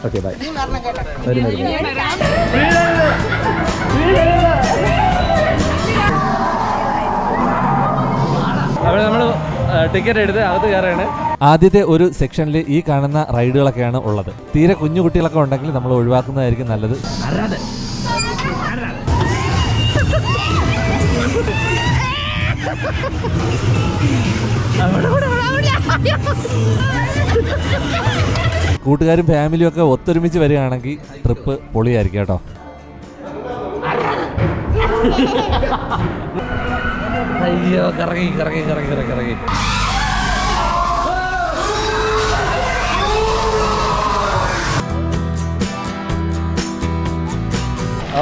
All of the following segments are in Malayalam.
Okay bye. അവിടെ നമ്മൾ ടിക്കറ്റ് എടുത്ത് അകത്ത് കയറുകയാണ്. ആദ്യത്തെ ഒരു സെക്ഷനിൽ ഈ കാണുന്ന റൈഡുകളൊക്കെയാണ് ഉള്ളത്. തീരെ കുഞ്ഞു കുട്ടികളൊക്കെ ഉണ്ടെങ്കിൽ നമ്മൾ ഒഴിവാക്കുന്നതായിരിക്കും നല്ലത്. കൂട്ടുകാരും ഫാമിലിയും ഒക്കെ ഒത്തൊരുമിച്ച് വരികയാണെങ്കിൽ ട്രിപ്പ് പൊളിയായിരിക്കും കേട്ടോ. അയ്യോ കറങ്ങി കറങ്ങി കറങ്ങി കറങ്ങി കറങ്ങി.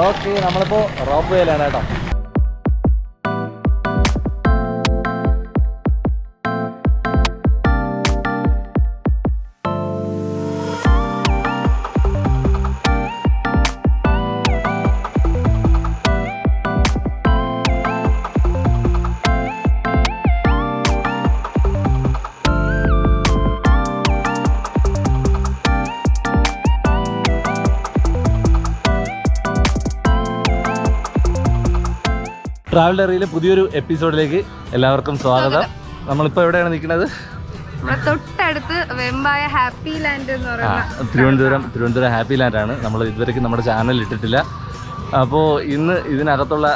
ഓക്കെ, നമ്മളിപ്പോൾ റോപ്പ് വേയിലാണ് കേട്ടോ. ട്രാവൽ ഡയറിയിലെ പുതിയൊരു എപ്പിസോഡിലേക്ക് എല്ലാവർക്കും സ്വാഗതം. നമ്മളിപ്പോൾ എവിടെയാണ് നിൽക്കുന്നത്? തൊട്ടടുത്ത് വെമ്പായ ഹാപ്പി ലാൻഡ് എന്ന് പറയുന്നത് തിരുവനന്തപുരം ഹാപ്പി ലാൻഡാണ്. നമ്മൾ ഇതുവരെയ്ക്കും നമ്മുടെ ചാനൽ ഇട്ടിട്ടില്ല. അപ്പോൾ ഇന്ന് ഇതിനകത്തുള്ള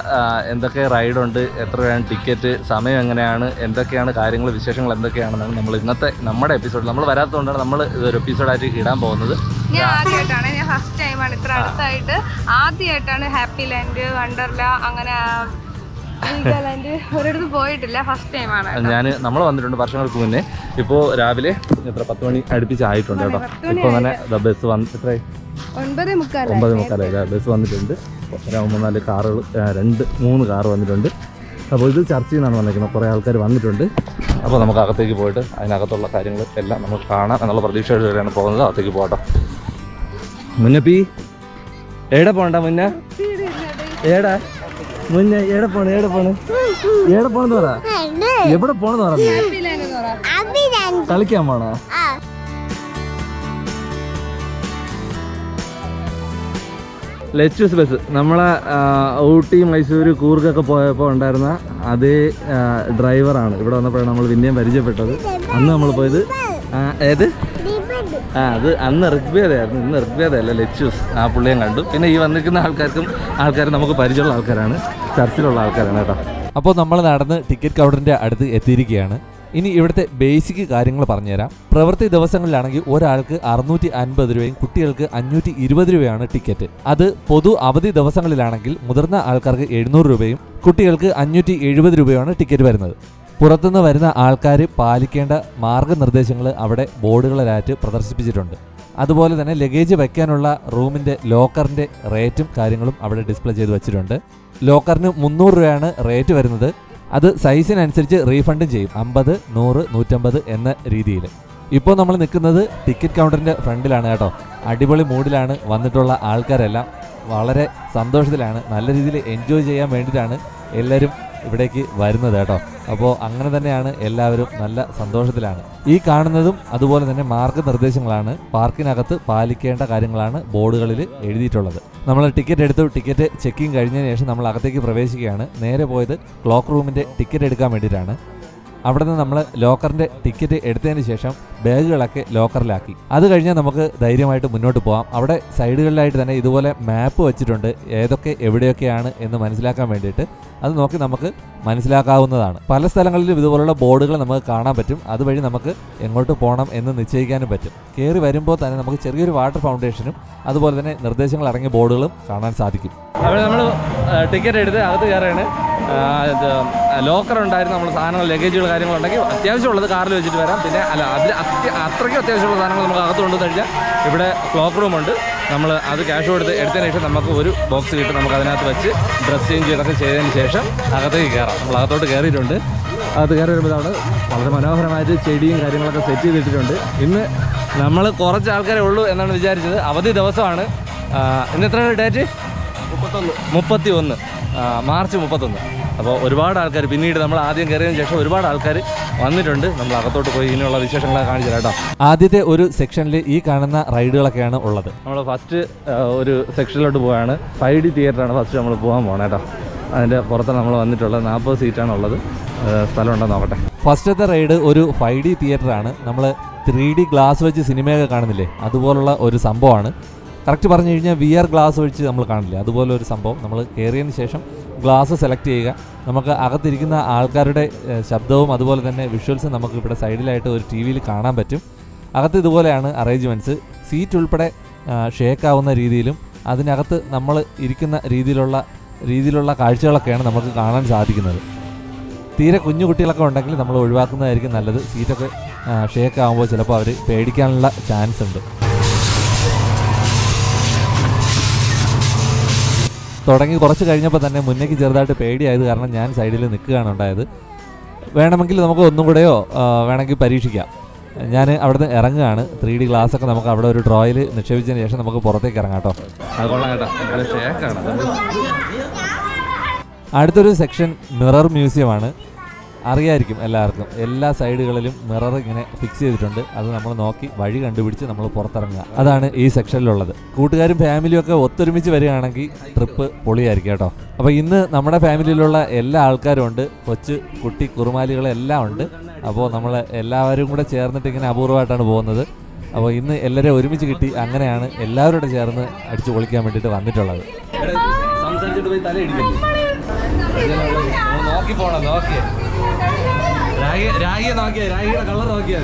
എന്തൊക്കെ റൈഡുണ്ട്, എത്ര രൂപയാണ് ടിക്കറ്റ്, സമയം എങ്ങനെയാണ്, എന്തൊക്കെയാണ് കാര്യങ്ങൾ, വിശേഷങ്ങൾ എന്തൊക്കെയാണെന്നാണ് നമ്മൾ ഇന്നത്തെ നമ്മുടെ എപ്പിസോഡിൽ. നമ്മൾ വരാത്തതുകൊണ്ടാണ് നമ്മൾ ഇതൊരു എപ്പിസോഡായിട്ട് ഇടാൻ പോകുന്നത്. ഞാൻ ഫസ്റ്റ് ടൈമാണ് ഇത്ര അടുത്തായിട്ട്, ആദ്യമായിട്ടാണ് ഹാപ്പി ലാൻഡ്, വണ്ടർല, അങ്ങനെ ഒരിടത്തും പോയിട്ടില്ല. ഫസ്റ്റ് ടൈമാണ് നമ്മൾ വന്നിട്ടുണ്ട് വർഷങ്ങൾക്ക് മുന്നേ. ഇപ്പോൾ രാവിലെ എത്ര 10 മണി അടുപ്പിച്ചായിട്ടുണ്ട് കേട്ടോ. ഇപ്പോൾ തന്നെ ബസ് വന്ന് എത്രയായി? 9:45 ബസ് വന്നിട്ടുണ്ട്. 3-4 കാറുകൾ, 2-3 കാറ് വന്നിട്ടുണ്ട്. അപ്പോൾ ഇത് ചർച്ചയിൽ നിന്നാണ് വന്നിരിക്കുന്നത്. കുറേ ആൾക്കാർ വന്നിട്ടുണ്ട്. അപ്പോൾ നമുക്ക് അകത്തേക്ക് പോയിട്ട് അതിനകത്തുള്ള കാര്യങ്ങൾ എല്ലാം നമുക്ക് കാണാം എന്നുള്ള പ്രതീക്ഷയോടെയാണ് പോകുന്നത്. അകത്തേക്ക് പോകട്ടോ. മുന്നപ്പി എവിടെ പോകണ്ട? മുന്നേ ഏടാ മുന്നേ എവിടെ പോണ്? പോണെന്ന് പറ. എവിടെ പോണെന്ന് പറഞ്ഞു? കളിക്കാൻ പോണോ? ലെച്ചൂസ് ബസ് നമ്മളെ ഊട്ടി, മൈസൂർ, കൂർഗൊക്കെ പോയപ്പോൾ ഉണ്ടായിരുന്ന അതേ ഡ്രൈവറാണ്. ഇവിടെ വന്നപ്പോഴാണ് നമ്മൾ പിന്നെയും പരിചയപ്പെട്ടത്. അന്ന് നമ്മൾ പോയത് ഏത് അത് അന്ന് ഋഗ്വേദയായിരുന്നു. ഇന്ന് ഋഗ്വേദയല്ല, ലെച്ചൂസ്. ആ പുള്ളിയും കണ്ടു. പിന്നെ ഈ വന്നിരിക്കുന്ന ആൾക്കാർ നമുക്ക് പരിചയമുള്ള ആൾക്കാരാണ്, ചർച്ചിലുള്ള ആൾക്കാരാണ് കേട്ടോ. അപ്പോൾ നമ്മൾ നടന്ന് ടിക്കറ്റ് കൗണ്ടറിൻ്റെ അടുത്ത് എത്തിയിരിക്കുകയാണ്. ഇനി ഇവിടുത്തെ ബേസിക് കാര്യങ്ങൾ പറഞ്ഞുതരാം. പ്രവൃത്തി ദിവസങ്ങളിലാണെങ്കിൽ ഒരാൾക്ക് 650 രൂപയും കുട്ടികൾക്ക് 520 രൂപയാണ് ടിക്കറ്റ്. അത് പൊതു അവധി ദിവസങ്ങളിലാണെങ്കിൽ മുതിർന്ന ആൾക്കാർക്ക് 700 രൂപയും കുട്ടികൾക്ക് 570 രൂപയുമാണ് ടിക്കറ്റ് വരുന്നത്. പുറത്തുനിന്ന് വരുന്ന ആൾക്കാർ പാലിക്കേണ്ട മാർഗനിർദ്ദേശങ്ങൾ അവിടെ ബോർഡുകളിലായിട്ട് പ്രദർശിപ്പിച്ചിട്ടുണ്ട്. അതുപോലെ തന്നെ ലഗേജ് വയ്ക്കാനുള്ള റൂമിൻ്റെ ലോക്കറിൻ്റെ റേറ്റും കാര്യങ്ങളും അവിടെ ഡിസ്പ്ലേ ചെയ്ത് വെച്ചിട്ടുണ്ട്. ലോക്കറിന് 300 രൂപയാണ് റേറ്റ് വരുന്നത്. അത് സൈസിനനുസരിച്ച് റീഫണ്ടും ചെയ്യും, 50, 100, 150 എന്ന രീതിയിൽ. ഇപ്പോൾ നമ്മൾ നിൽക്കുന്നത് ടിക്കറ്റ് കൗണ്ടറിൻ്റെ ഫ്രണ്ടിലാണ് കേട്ടോ. അടിപൊളി മൂഡിലാണ് വന്നിട്ടുള്ള ആൾക്കാരെല്ലാം. വളരെ സന്തോഷത്തിലാണ്, നല്ല രീതിയിൽ എൻജോയ് ചെയ്യാൻ വേണ്ടിയിട്ടാണ് എല്ലാവരും ഇവിടേക്ക് വരുന്നത് കേട്ടോ. അപ്പോൾ അങ്ങനെ തന്നെയാണ്, എല്ലാവരും നല്ല സന്തോഷത്തിലാണ്. ഈ കാണുന്നതും അതുപോലെ തന്നെ മാർഗ്ഗനിർദ്ദേശങ്ങളാണ്, പാർക്കിനകത്ത് പാലിക്കേണ്ട കാര്യങ്ങളാണ് ബോർഡുകളിൽ എഴുതിയിട്ടുള്ളത്. നമ്മൾ ടിക്കറ്റ് എടുത്തു. ടിക്കറ്റ് ചെക്കിങ് കഴിഞ്ഞതിന് ശേഷം നമ്മൾ അകത്തേക്ക് പ്രവേശിക്കുകയാണ്. നേരെ പോയത് ക്ലോക്ക് റൂമിൻ്റെ ടിക്കറ്റ് എടുക്കാൻ വേണ്ടിയിട്ടാണ്. അവിടെ നിന്ന് നമ്മൾ ലോക്കറിൻ്റെ ടിക്കറ്റ് എടുത്തതിന് ശേഷം ബാഗുകളൊക്കെ ലോക്കറിലാക്കി. അത് കഴിഞ്ഞാൽ നമുക്ക് ധൈര്യമായിട്ട് മുന്നോട്ട് പോകാം. അവിടെ സൈഡുകളിലായിട്ട് തന്നെ ഇതുപോലെ മാപ്പ് വെച്ചിട്ടുണ്ട്, ഏതൊക്കെ എവിടെയൊക്കെയാണ് എന്ന് മനസ്സിലാക്കാൻ വേണ്ടിയിട്ട്. അത് നോക്കി നമുക്ക് മനസ്സിലാക്കാവുന്നതാണ്. പല സ്ഥലങ്ങളിലും ഇതുപോലുള്ള ബോർഡുകൾ നമുക്ക് കാണാൻ പറ്റും. അതുവഴി നമുക്ക് എങ്ങോട്ട് പോകണം എന്ന് നിശ്ചയിക്കാനും പറ്റും. കയറി വരുമ്പോൾ തന്നെ നമുക്ക് ചെറിയൊരു വാട്ടർ ഫൗണ്ടേഷനും അതുപോലെ തന്നെ നിർദ്ദേശങ്ങൾ അടങ്ങിയ ബോർഡുകളും കാണാൻ സാധിക്കും. അവിടെ നമ്മൾ ടിക്കറ്റ് എടുത്ത് അകത്ത് കയറുകയാണ്. ലോക്കർ ഉണ്ടായിരുന്നു. നമ്മൾ സാധനങ്ങൾ, ലഗേജുകൾ, കാര്യങ്ങളുണ്ടെങ്കിൽ അത്യാവശ്യമുള്ളത് കാറിൽ വെച്ചിട്ട് വരാം. പിന്നെ അത്രയ്ക്കും അത്യാവശ്യമുള്ള സാധനങ്ങൾ നമുക്ക് അകത്ത് കൊണ്ടുവന്ന് കഴിഞ്ഞാൽ ഇവിടെ ക്ലോക്ക് റൂമുണ്ട്. നമ്മൾ അത് ക്യാഷ് എടുത്തതിന് ശേഷം നമുക്ക് ഒരു ബോക്സ് കിട്ടും. നമുക്ക് അതിനകത്ത് വെച്ച് ഡ്രസ് ചേഞ്ച് ചെയ്തൊക്കെ ചെയ്തതിന് ശേഷം അകത്തേക്ക് കയറാം. നമ്മൾ അകത്തോട്ട് കയറിയിട്ടുണ്ട്. അകത്ത് കയറി വരുമ്പോൾ അവിടെ വളരെ മനോഹരമായിട്ട് ചെടിയും കാര്യങ്ങളൊക്കെ സെറ്റ് ചെയ്തിട്ടുണ്ട്. ഇന്ന് നമ്മൾ കുറച്ച് ആൾക്കാരേ ഉള്ളൂ എന്നാണ് വിചാരിച്ചത്. അവധി ദിവസമാണ്. ഇന്ന് എത്ര ഡേറ്റ്? 31 മാർച്ച് 31. അപ്പോൾ ഒരുപാട് ആൾക്കാർ, പിന്നീട് നമ്മൾ ആദ്യം കയറിയതിന് ശേഷം ഒരുപാട് ആൾക്കാർ വന്നിട്ടുണ്ട്. നമ്മൾ അകത്തോട്ട് പോയി ഇനിയുള്ള വിശേഷങ്ങളൊക്കെ കാണിച്ചു തരാം കേട്ടോ. ആദ്യത്തെ ഒരു സെക്ഷനിൽ ഈ കാണുന്ന റൈഡുകളൊക്കെയാണ് ഉള്ളത്. നമ്മൾ ഫസ്റ്റ് ഒരു സെക്ഷനിലോട്ട് പോവുകയാണ്. 5D തിയേറ്ററാണ് ഫസ്റ്റ് നമ്മൾ പോകാൻ പോകണം കേട്ടോ. അതിൻ്റെ പുറത്താണ് നമ്മൾ വന്നിട്ടുള്ളത്. 40 സീറ്റാണുള്ളത്. സ്ഥലം ഉണ്ടോ നോക്കട്ടെ. ഫസ്റ്റത്തെ റൈഡ് ഒരു 5D തിയേറ്ററാണ്. നമ്മൾ 3D ഗ്ലാസ് വെച്ച് സിനിമയൊക്കെ കാണുന്നില്ലേ, അതുപോലുള്ള ഒരു സംഭവമാണ്. കറക്റ്റ് പറഞ്ഞു കഴിഞ്ഞാൽ VR ഗ്ലാസ് വെച്ച് നമ്മൾ കാണില്ലേ, അതുപോലെ ഒരു സംഭവം. നമ്മൾ കയറിയതിന് ശേഷം ഗ്ലാസ് സെലക്ട് ചെയ്യുക. നമുക്ക് അകത്തിരിക്കുന്ന ആൾക്കാരുടെ ശബ്ദവും അതുപോലെ തന്നെ വിഷ്വൽസും നമുക്ക് ഇവിടെ സൈഡിലായിട്ട് ഒരു TV-യിൽ കാണാൻ പറ്റും. അകത്ത് ഇതുപോലെയാണ് അറേഞ്ച്മെൻറ്റ്സ്. സീറ്റ് ഉൾപ്പെടെ ഷേക്കാവുന്ന രീതിയിലും അതിനകത്ത് നമ്മൾ ഇരിക്കുന്ന രീതിയിലുള്ള കാഴ്ചകളൊക്കെയാണ് നമുക്ക് കാണാൻ സാധിക്കുന്നത്. തീരെ കുഞ്ഞു കുട്ടികളൊക്കെ ഉണ്ടെങ്കിൽ നമ്മൾ ഒഴിവാക്കുന്നതായിരിക്കും നല്ലത്. സീറ്റൊക്കെ ഷേക്ക് ആകുമ്പോൾ ചിലപ്പോൾ അവർ പേടിക്കാനുള്ള ചാൻസ് ഉണ്ട്. തുടങ്ങി കുറച്ച് കഴിഞ്ഞപ്പോൾ തന്നെ മുന്നേക്ക് ചെറുതായിട്ട് പേടിയായത് കാരണം ഞാൻ സൈഡിൽ നിൽക്കുകയാണ് ഉണ്ടായത്. വേണമെങ്കിൽ നമുക്ക് ഒന്നും കൂടെയോ വേണമെങ്കിൽ പരീക്ഷിക്കാം. ഞാൻ അവിടെ നിന്ന് ഇറങ്ങുകയാണ്. 3D ഗ്ലാസ്സൊക്കെ നമുക്ക് അവിടെ ഒരു ഡ്രോയിൽ നിക്ഷേപിച്ചതിന് ശേഷം നമുക്ക് പുറത്തേക്ക് ഇറങ്ങാം കേട്ടോ. അടുത്തൊരു സെക്ഷൻ മിറർ മ്യൂസിയമാണ്. അറിയായിരിക്കും എല്ലാവർക്കും, എല്ലാ സൈഡുകളിലും മിറർ ഇങ്ങനെ ഫിക്സ് ചെയ്തിട്ടുണ്ട്. അത് നമ്മൾ നോക്കി വഴി കണ്ടുപിടിച്ച് നമ്മൾ പുറത്തിറങ്ങുക. അതാണ് ഈ സെക്ഷനിലുള്ളത്. കൂട്ടുകാരും ഫാമിലിയും ഒക്കെ ഒത്തൊരുമിച്ച് വരികയാണെങ്കിൽ ട്രിപ്പ് പൊളിയായിരിക്കും കേട്ടോ. അപ്പോൾ ഇന്ന് നമ്മുടെ ഫാമിലിയിലുള്ള എല്ലാ ആൾക്കാരും ഉണ്ട്. കൊച്ചു കുട്ടി കുറുമാലികളെല്ലാം ഉണ്ട്. അപ്പോൾ നമ്മൾ എല്ലാവരും കൂടെ ചേർന്നിട്ട് ഇങ്ങനെ അപൂർവമായിട്ടാണ് പോകുന്നത്. അപ്പോൾ ഇന്ന് എല്ലാവരെയും ഒരുമിച്ച് കിട്ടി. അങ്ങനെയാണ് എല്ലാവരോടും ചേർന്ന് അടിച്ചു പൊളിക്കാൻ വേണ്ടിയിട്ട് വന്നിട്ടുള്ളത്. നോക്കി പോണം. നോക്കിയേ രാഗിയെ നോക്കിയേ, രാഗിയുടെ കളർ നോക്കിയാൽ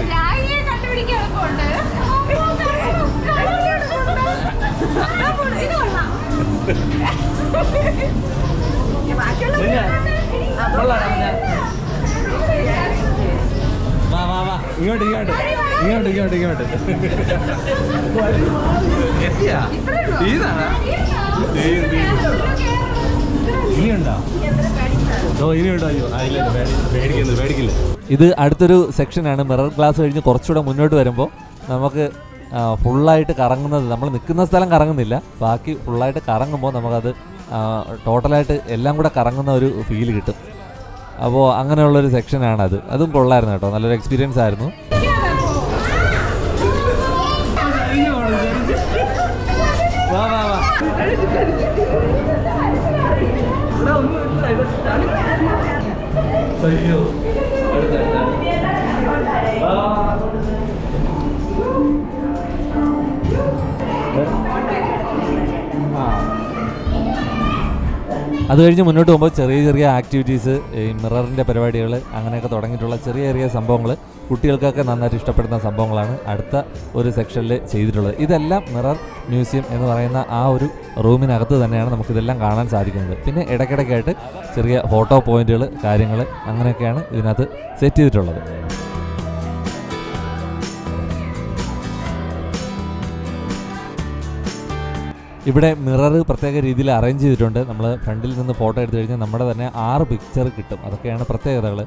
ഇങ്ങോട്ട് എത്തിയാ ഇനിയുണ്ടോ? പേടിക്കില്ല. ഇത് അടുത്തൊരു സെക്ഷനാണ്. മിറർ ഗ്ലാസ് കഴിഞ്ഞ് കുറച്ചുകൂടെ മുന്നോട്ട് വരുമ്പോൾ നമുക്ക് ഫുള്ളായിട്ട് കറങ്ങുന്നത്, നമ്മൾ നിൽക്കുന്ന സ്ഥലം കറങ്ങുന്നില്ല, ബാക്കി ഫുള്ളായിട്ട് കറങ്ങുമ്പോൾ നമുക്കത് ടോട്ടലായിട്ട് എല്ലാം കൂടെ കറങ്ങുന്ന ഒരു ഫീൽ കിട്ടും. അപ്പോൾ അങ്ങനെയുള്ളൊരു സെക്ഷനാണത്. അതും കൊള്ളായിരുന്നു കേട്ടോ. നല്ലൊരു എക്സ്പീരിയൻസ് ആയിരുന്നു. അയ്യോ അത് കഴിഞ്ഞ് മുന്നോട്ട് പോകുമ്പോൾ ചെറിയ ചെറിയ ആക്ടിവിറ്റീസ്, ഈ മിററിൻ്റെ പരിപാടികൾ, അങ്ങനെയൊക്കെ തുടങ്ങിയിട്ടുള്ള ചെറിയ ചെറിയ സംഭവങ്ങൾ കുട്ടികൾക്കൊക്കെ നന്നായിട്ട് ഇഷ്ടപ്പെടുന്ന സംഭവങ്ങളാണ് അടുത്ത ഒരു സെക്ഷനിൽ ചെയ്തിട്ടുള്ളത്. ഇതെല്ലാം മിറർ മ്യൂസിയം എന്ന് പറയുന്ന ആ ഒരു റൂമിനകത്ത് തന്നെയാണ് നമുക്കിതെല്ലാം കാണാൻ സാധിക്കുന്നത്. പിന്നെ ഇടയ്ക്കിടയ്ക്കായിട്ട് ചെറിയ ഫോട്ടോ പോയിന്റുകൾ, കാര്യങ്ങൾ അങ്ങനെയൊക്കെയാണ് ഇതിനകത്ത് സെറ്റ് ചെയ്തിട്ടുള്ളത്. ഇവിടെ മിറർ പ്രത്യേക രീതിയിൽ അറേഞ്ച് ചെയ്തിട്ടുണ്ട്. നമ്മൾ ഫ്രണ്ടിൽ നിന്ന് ഫോട്ടോ എടുത്തു കഴിഞ്ഞാൽ നമ്മുടെ തന്നെ 6 പിക്ചർ കിട്ടും. അതൊക്കെയാണ് പ്രത്യേകതകൾ.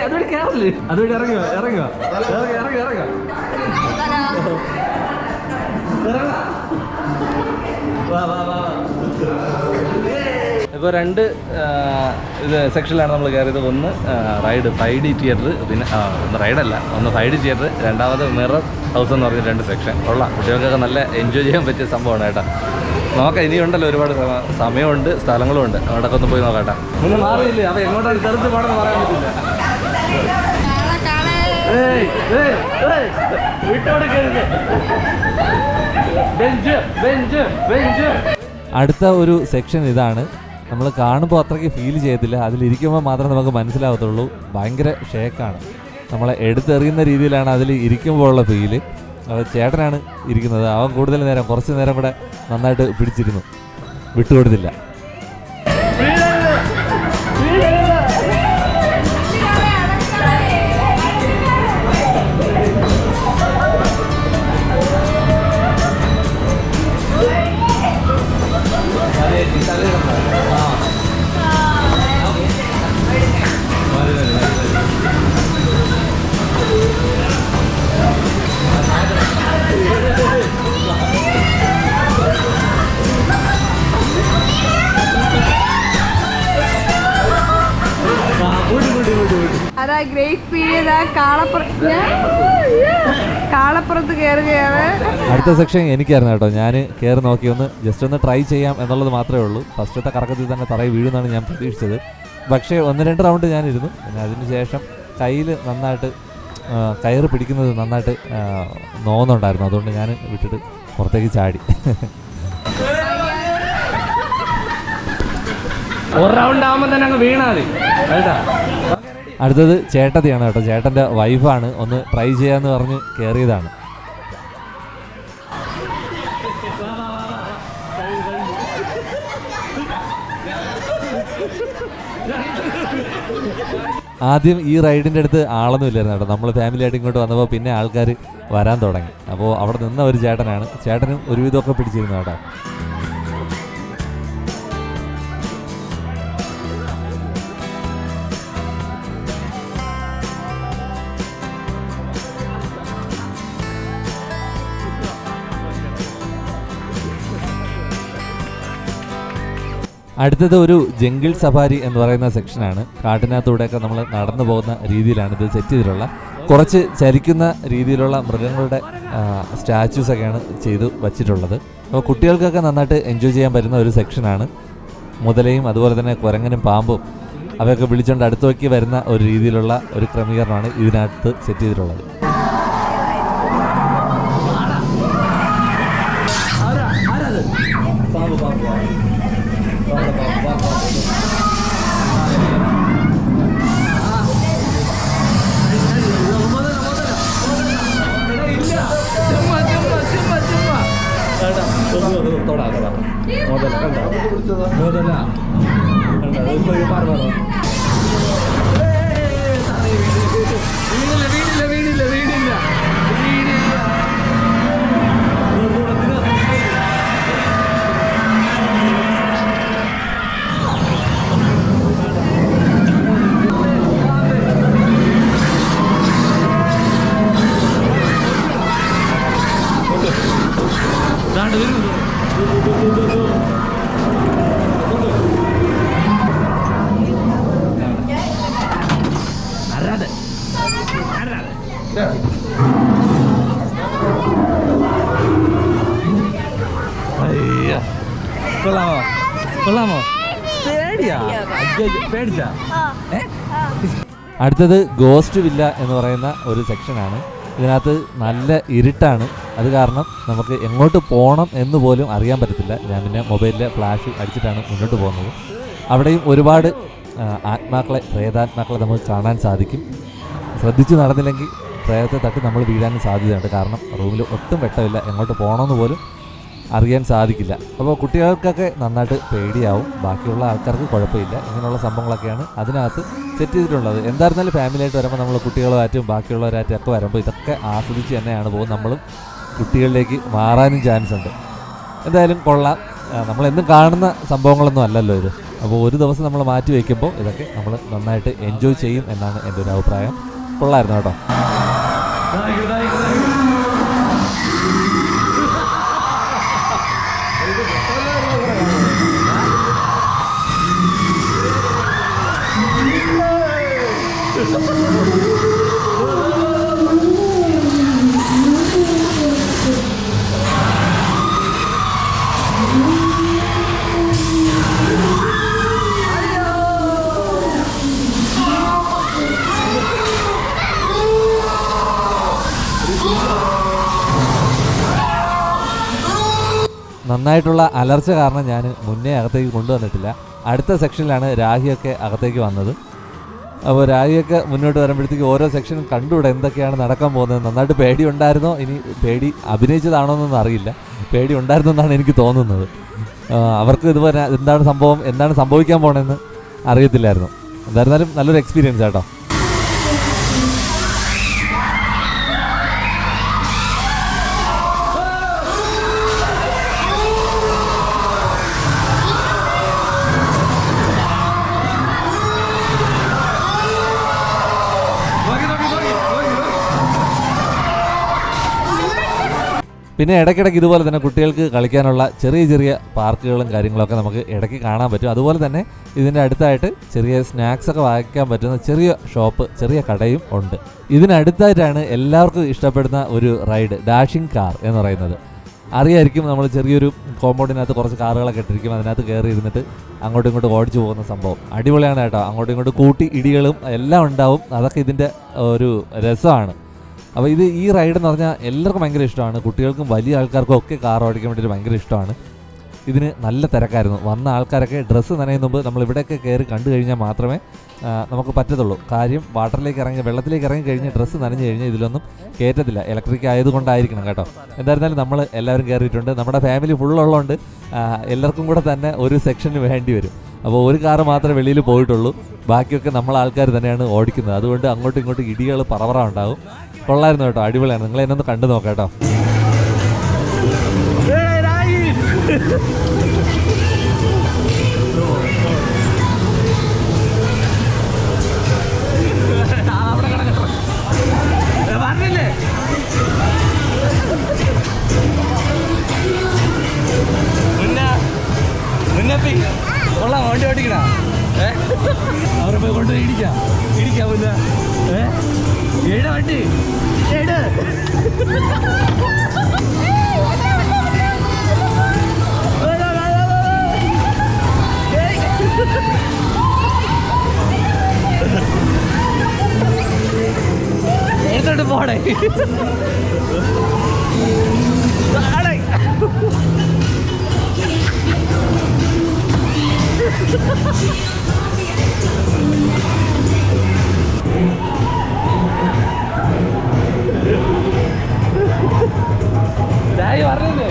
അതുവഴി കയറില്ലേ? അതുവഴി ഇറങ്ങുക. ഇപ്പോൾ 2 സെക്ഷനിലാണ് നമ്മൾ കയറിയത്. ഒന്ന് റൈഡ് 5D തിയേറ്റർ, പിന്നെ റൈഡല്ല, ഒന്ന് 5D തിയേറ്റർ, രണ്ടാമത് മിറർ ഹൗസ് എന്ന് പറഞ്ഞ 2 സെക്ഷൻ. കൊള്ളാം, കുട്ടികൾക്കൊക്കെ നല്ല എൻജോയ് ചെയ്യാൻ പറ്റിയ സംഭവമാണ് കേട്ടോ. നോക്കാം, ഇനിയുണ്ടല്ലോ ഒരുപാട് സമയമുണ്ട്, സ്ഥലങ്ങളും ഉണ്ട്. അവിടെയൊക്കെ ഒന്ന് പോയി നോക്കാം കേട്ടോ. നിങ്ങൾ മാറിയില്ലേ? അപ്പോൾ എങ്ങോട്ടാണ് തെറിച്ച് പോകണമെന്ന് പറയാൻ പറ്റില്ല. അടുത്ത ഒരു സെക്ഷൻ ഇതാണ്. നമ്മൾ കാണുമ്പോൾ അത്രയ്ക്ക് ഫീൽ ചെയ്യത്തില്ല, അതിലിരിക്കുമ്പോൾ മാത്രമേ നമുക്ക് മനസ്സിലാവത്തുള്ളൂ. ഭയങ്കര ഷേക്കാണ്. നമ്മളെ എടുത്തെറിയുന്ന രീതിയിലാണ് അതിൽ ഇരിക്കുമ്പോൾ ഉള്ള ഫീല്. ചേട്ടനാണ് ഇരിക്കുന്നത്. അവൻ കൂടുതൽ നേരം, കുറച്ച് നേരം കൂടെ നന്നായിട്ട് പിടിച്ചിരുന്നു, വിട്ടുകൊടുത്തില്ല. ഇതാ കാളപ്പുറത്ത് കയറുകയാണ്. അടുത്ത സെക്ഷൻ എനിക്കായിരുന്നു കേട്ടോ. ഞാൻ കയറി നോക്കി ജസ്റ്റ് ഒന്ന് ട്രൈ ചെയ്യാം എന്നുള്ളത് മാത്രമേ ഉള്ളൂ. ഫസ്റ്റത്തെ കറക്കത്തിൽ തന്നെ തറയിൽ വീഴുന്നാണ് ഞാൻ പ്രതീക്ഷിച്ചത്. പക്ഷേ 1-2 റൗണ്ട് ഞാനിരുന്നു. പിന്നെ അതിന് ശേഷം കയ്യിൽ നന്നായിട്ട് കയറ് പിടിക്കുന്നത് നന്നായിട്ട് നോവുന്നുണ്ടായിരുന്നു. അതുകൊണ്ട് ഞാൻ വിട്ടിട്ട് പുറത്തേക്ക് ചാടി. ഒരു റൗണ്ട് ആകുമ്പോൾ തന്നെ അങ്ങ് വീണാൽ മതി കേട്ടാ. അടുത്തത് ചേട്ടത്തിയാണ് കേട്ടോ. ചേട്ടൻ്റെ വൈഫാണ്. ഒന്ന് ട്രൈ ചെയ്യാമെന്ന് പറഞ്ഞ് കയറിയതാണ്. ആദ്യം ഈ റൈഡിൻ്റെ അടുത്ത് ആളൊന്നും ഇല്ലായിരുന്നു കേട്ടോ. നമ്മൾ ഫാമിലിയായിട്ട് ഇങ്ങോട്ട് വന്നപ്പോൾ പിന്നെ ആൾക്കാർ വരാൻ തുടങ്ങി. അപ്പോൾ അവിടെ നിന്ന ഒരു ചേട്ടനാണ്. ചേട്ടനും ഒരുവിധമൊക്കെ പിടിച്ചിരുന്നു കേട്ടോ. അടുത്തത് ഒരു ജംഗിൾ സഫാരി എന്ന് പറയുന്ന സെക്ഷനാണ്. കാട്ടിനകത്തൂടെയൊക്കെ നമ്മൾ നടന്നു പോകുന്ന രീതിയിലാണ് ഇത് സെറ്റ് ചെയ്തിട്ടുള്ള. കുറച്ച് ചലിക്കുന്ന രീതിയിലുള്ള മൃഗങ്ങളുടെ സ്റ്റാച്യൂസൊക്കെയാണ് ചെയ്ത് വച്ചിട്ടുള്ളത്. അപ്പോൾ കുട്ടികൾക്കൊക്കെ നന്നായിട്ട് എൻജോയ് ചെയ്യാൻ പറ്റുന്ന ഒരു സെക്ഷനാണ്. മുതലയും അതുപോലെ തന്നെ കുരങ്ങനും പാമ്പും അവയൊക്കെ വിളിച്ചുകൊണ്ട് അടുത്തേക്ക് വരുന്ന ഒരു രീതിയിലുള്ള ഒരു ക്രമീകരണമാണ് ഇതിനകത്ത് സെറ്റ് ചെയ്തിട്ടുള്ളത്. അടുത്തത് ഗോസ്റ്റ് വില്ല എന്ന് പറയുന്ന ഒരു സെക്ഷനാണ്. ഇതിനകത്ത് നല്ല ഇരുട്ടാണ്. അത് കാരണം നമുക്ക് എങ്ങോട്ട് പോകണം എന്ന് പോലും അറിയാൻ പറ്റത്തില്ല. ഞാൻ പിന്നെ മൊബൈലിലെ ഫ്ലാഷ് അടിച്ചിട്ടാണ് മുന്നോട്ട് പോകുന്നത്. അവിടെയും ഒരുപാട് പ്രേതാത്മാക്കളെ നമുക്ക് കാണാൻ സാധിക്കും. ശ്രദ്ധിച്ച് നടന്നില്ലെങ്കിൽ പ്രേതത്തെ തട്ടി നമ്മൾ വീഴാനും സാധ്യതയുണ്ട്. കാരണം റൂമിൽ ഒട്ടും വെട്ടമില്ല. എങ്ങോട്ട് പോകണമെന്ന് പോലും അറിയാൻ സാധിക്കില്ല. അപ്പോൾ കുട്ടികൾക്കൊക്കെ നന്നായിട്ട് പേടിയാവും. ബാക്കിയുള്ള ആൾക്കാർക്ക് കുഴപ്പമില്ല. ഇങ്ങനെയുള്ള സംഭവങ്ങളൊക്കെയാണ് അതിനകത്ത് സെറ്റ് ചെയ്തിട്ടുള്ളത്. എന്തായിരുന്നാലും ഫാമിലിയായിട്ട് വരുമ്പോൾ നമ്മൾ കുട്ടികളുമായിട്ടും ബാക്കിയുള്ളവരായിട്ടും ഒക്കെ വരുമ്പോൾ ഇതൊക്കെ ആസ്വദിച്ച് തന്നെയാണ് പോകും. നമ്മളും കുട്ടികളിലേക്ക് മാറാനും ചാൻസ് ഉണ്ട്. എന്തായാലും കൊള്ളാം. നമ്മളെന്നും കാണുന്ന സംഭവങ്ങളൊന്നും അല്ലല്ലോ ഇത്. അപ്പോൾ ഒരു ദിവസം നമ്മൾ മാറ്റി വയ്ക്കുമ്പോൾ ഇതൊക്കെ നമ്മൾ നന്നായിട്ട് എൻജോയ് ചെയ്യും എന്നാണ് എൻ്റെ ഒരു അഭിപ്രായം. കൊള്ളായിരുന്നു കേട്ടോ. നന്നായിട്ടുള്ള അലർച്ച കാരണം ഞാൻ മുന്നേ അകത്തേക്ക് കൊണ്ടുവന്നിട്ടില്ല. അടുത്ത സെക്ഷനിലാണ് രാഹിയൊക്കെ അകത്തേക്ക് വന്നത്. അപ്പോൾ രാഹിയൊക്കെ മുന്നോട്ട് വരുമ്പോഴത്തേക്ക് ഓരോ സെക്ഷനും കണ്ടുകൂടെ എന്തൊക്കെയാണ് നടക്കാൻ പോകുന്നത്. നന്നായിട്ട് പേടി ഉണ്ടായിരുന്നോ, ഇനി പേടി അഭിനയിച്ചതാണോ എന്നൊന്നും അറിയില്ല. പേടി ഉണ്ടായിരുന്നെന്നാണ് എനിക്ക് തോന്നുന്നത്. അവർക്ക് ഇതുപോലെ എന്താണ് സംഭവിക്കാൻ പോകണമെന്ന് അറിയത്തില്ലായിരുന്നു. എന്തായിരുന്നാലും നല്ലൊരു എക്സ്പീരിയൻസ് കേട്ടോ. പിന്നെ ഇടയ്ക്കിടയ്ക്ക് ഇതുപോലെ തന്നെ കുട്ടികൾക്ക് കളിക്കാനുള്ള ചെറിയ ചെറിയ പാർക്കുകളും കാര്യങ്ങളൊക്കെ നമുക്ക് ഇടയ്ക്ക് കാണാൻ പറ്റും. അതുപോലെ തന്നെ ഇതിൻ്റെ അടുത്തായിട്ട് ചെറിയ സ്നാക്സൊക്കെ വാങ്ങിക്കാൻ പറ്റുന്ന ചെറിയ ഷോപ്പ്, ചെറിയ കടയും ഉണ്ട്. ഇതിനടുത്തായിട്ടാണ് എല്ലാവർക്കും ഇഷ്ടപ്പെടുന്ന ഒരു റൈഡ് ഡാഷിംഗ് കാർ എന്ന് പറയുന്നത്. അറിയായിരിക്കും, നമ്മൾ ചെറിയൊരു കോമ്പൗണ്ടിനകത്ത് കുറച്ച് കാറുകളൊക്കെ ഇട്ടിരിക്കും, അതിനകത്ത് കയറി ഇരുന്നിട്ട് അങ്ങോട്ടും ഇങ്ങോട്ടും ഓടിച്ചു പോകുന്ന സംഭവം അടിപൊളിയാണ് കേട്ടോ. അങ്ങോട്ടും ഇങ്ങോട്ടും കൂട്ടി ഇടികളും എല്ലാം ഉണ്ടാവും, അതൊക്കെ ഇതിൻ്റെ ഒരു രസമാണ്. അപ്പോൾ ഈ റൈഡ് എന്ന് പറഞ്ഞാൽ എല്ലാവർക്കും ഭയങ്കര ഇഷ്ടമാണ്. കുട്ടികൾക്കും വലിയ ആൾക്കാർക്കും ഒക്കെ കാർ ഓടിക്കാൻ വേണ്ടിയിട്ട് ഭയങ്കര ഇഷ്ടമാണ്. ഇതിന് നല്ല തിരക്കായിരുന്നു. വന്ന ആൾക്കാരൊക്കെ ഡ്രസ്സ് നനയുന്ന മുമ്പ് നമ്മൾ ഇവിടെയൊക്കെ കയറി കണ്ടു കഴിഞ്ഞാൽ മാത്രമേ നമുക്ക് പറ്റത്തുള്ളൂ. കാര്യം വെള്ളത്തിലേക്ക് ഇറങ്ങി കഴിഞ്ഞ് ഡ്രസ്സ് നനഞ്ഞു കഴിഞ്ഞാൽ ഇതിലൊന്നും കയറ്റത്തില്ല. ഇലക്ട്രിക് ആയതുകൊണ്ടായിരിക്കണം കേട്ടോ. എന്തായിരുന്നാലും നമ്മൾ എല്ലാവരും കയറിയിട്ടുണ്ട്. നമ്മുടെ ഫാമിലി ഫുള്ളുള്ളതുകൊണ്ട് എല്ലാവർക്കും കൂടെ തന്നെ ഒരു സെക്ഷന് വേണ്ടി വരും. അപ്പോൾ ഒരു കാറ് മാത്രമേ വെളിയിൽ പോയിട്ടുള്ളൂ, ബാക്കിയൊക്കെ നമ്മൾ ആൾക്കാർ തന്നെയാണ് ഓടിക്കുന്നത്. അതുകൊണ്ട് അങ്ങോട്ടും ഇങ്ങോട്ടും ഇടികൾ പറവറ ഉണ്ടാവും. കൊള്ളായിരുന്നു കേട്ടോ, അടിപൊളിയാണ്. നിങ്ങൾ എന്നൊന്ന് കണ്ടു നോക്കാം കേട്ടോ. കൊള്ളാം, വണ്ടി ഓടിക്കണ അവരെ പോയി കൊണ്ട് ഇടിക്കാം പിന്നെ ഏഴ വണ്ടി ഏട് എടുത്തോട്ട് പോടേ പറഞ്ഞില്ലേ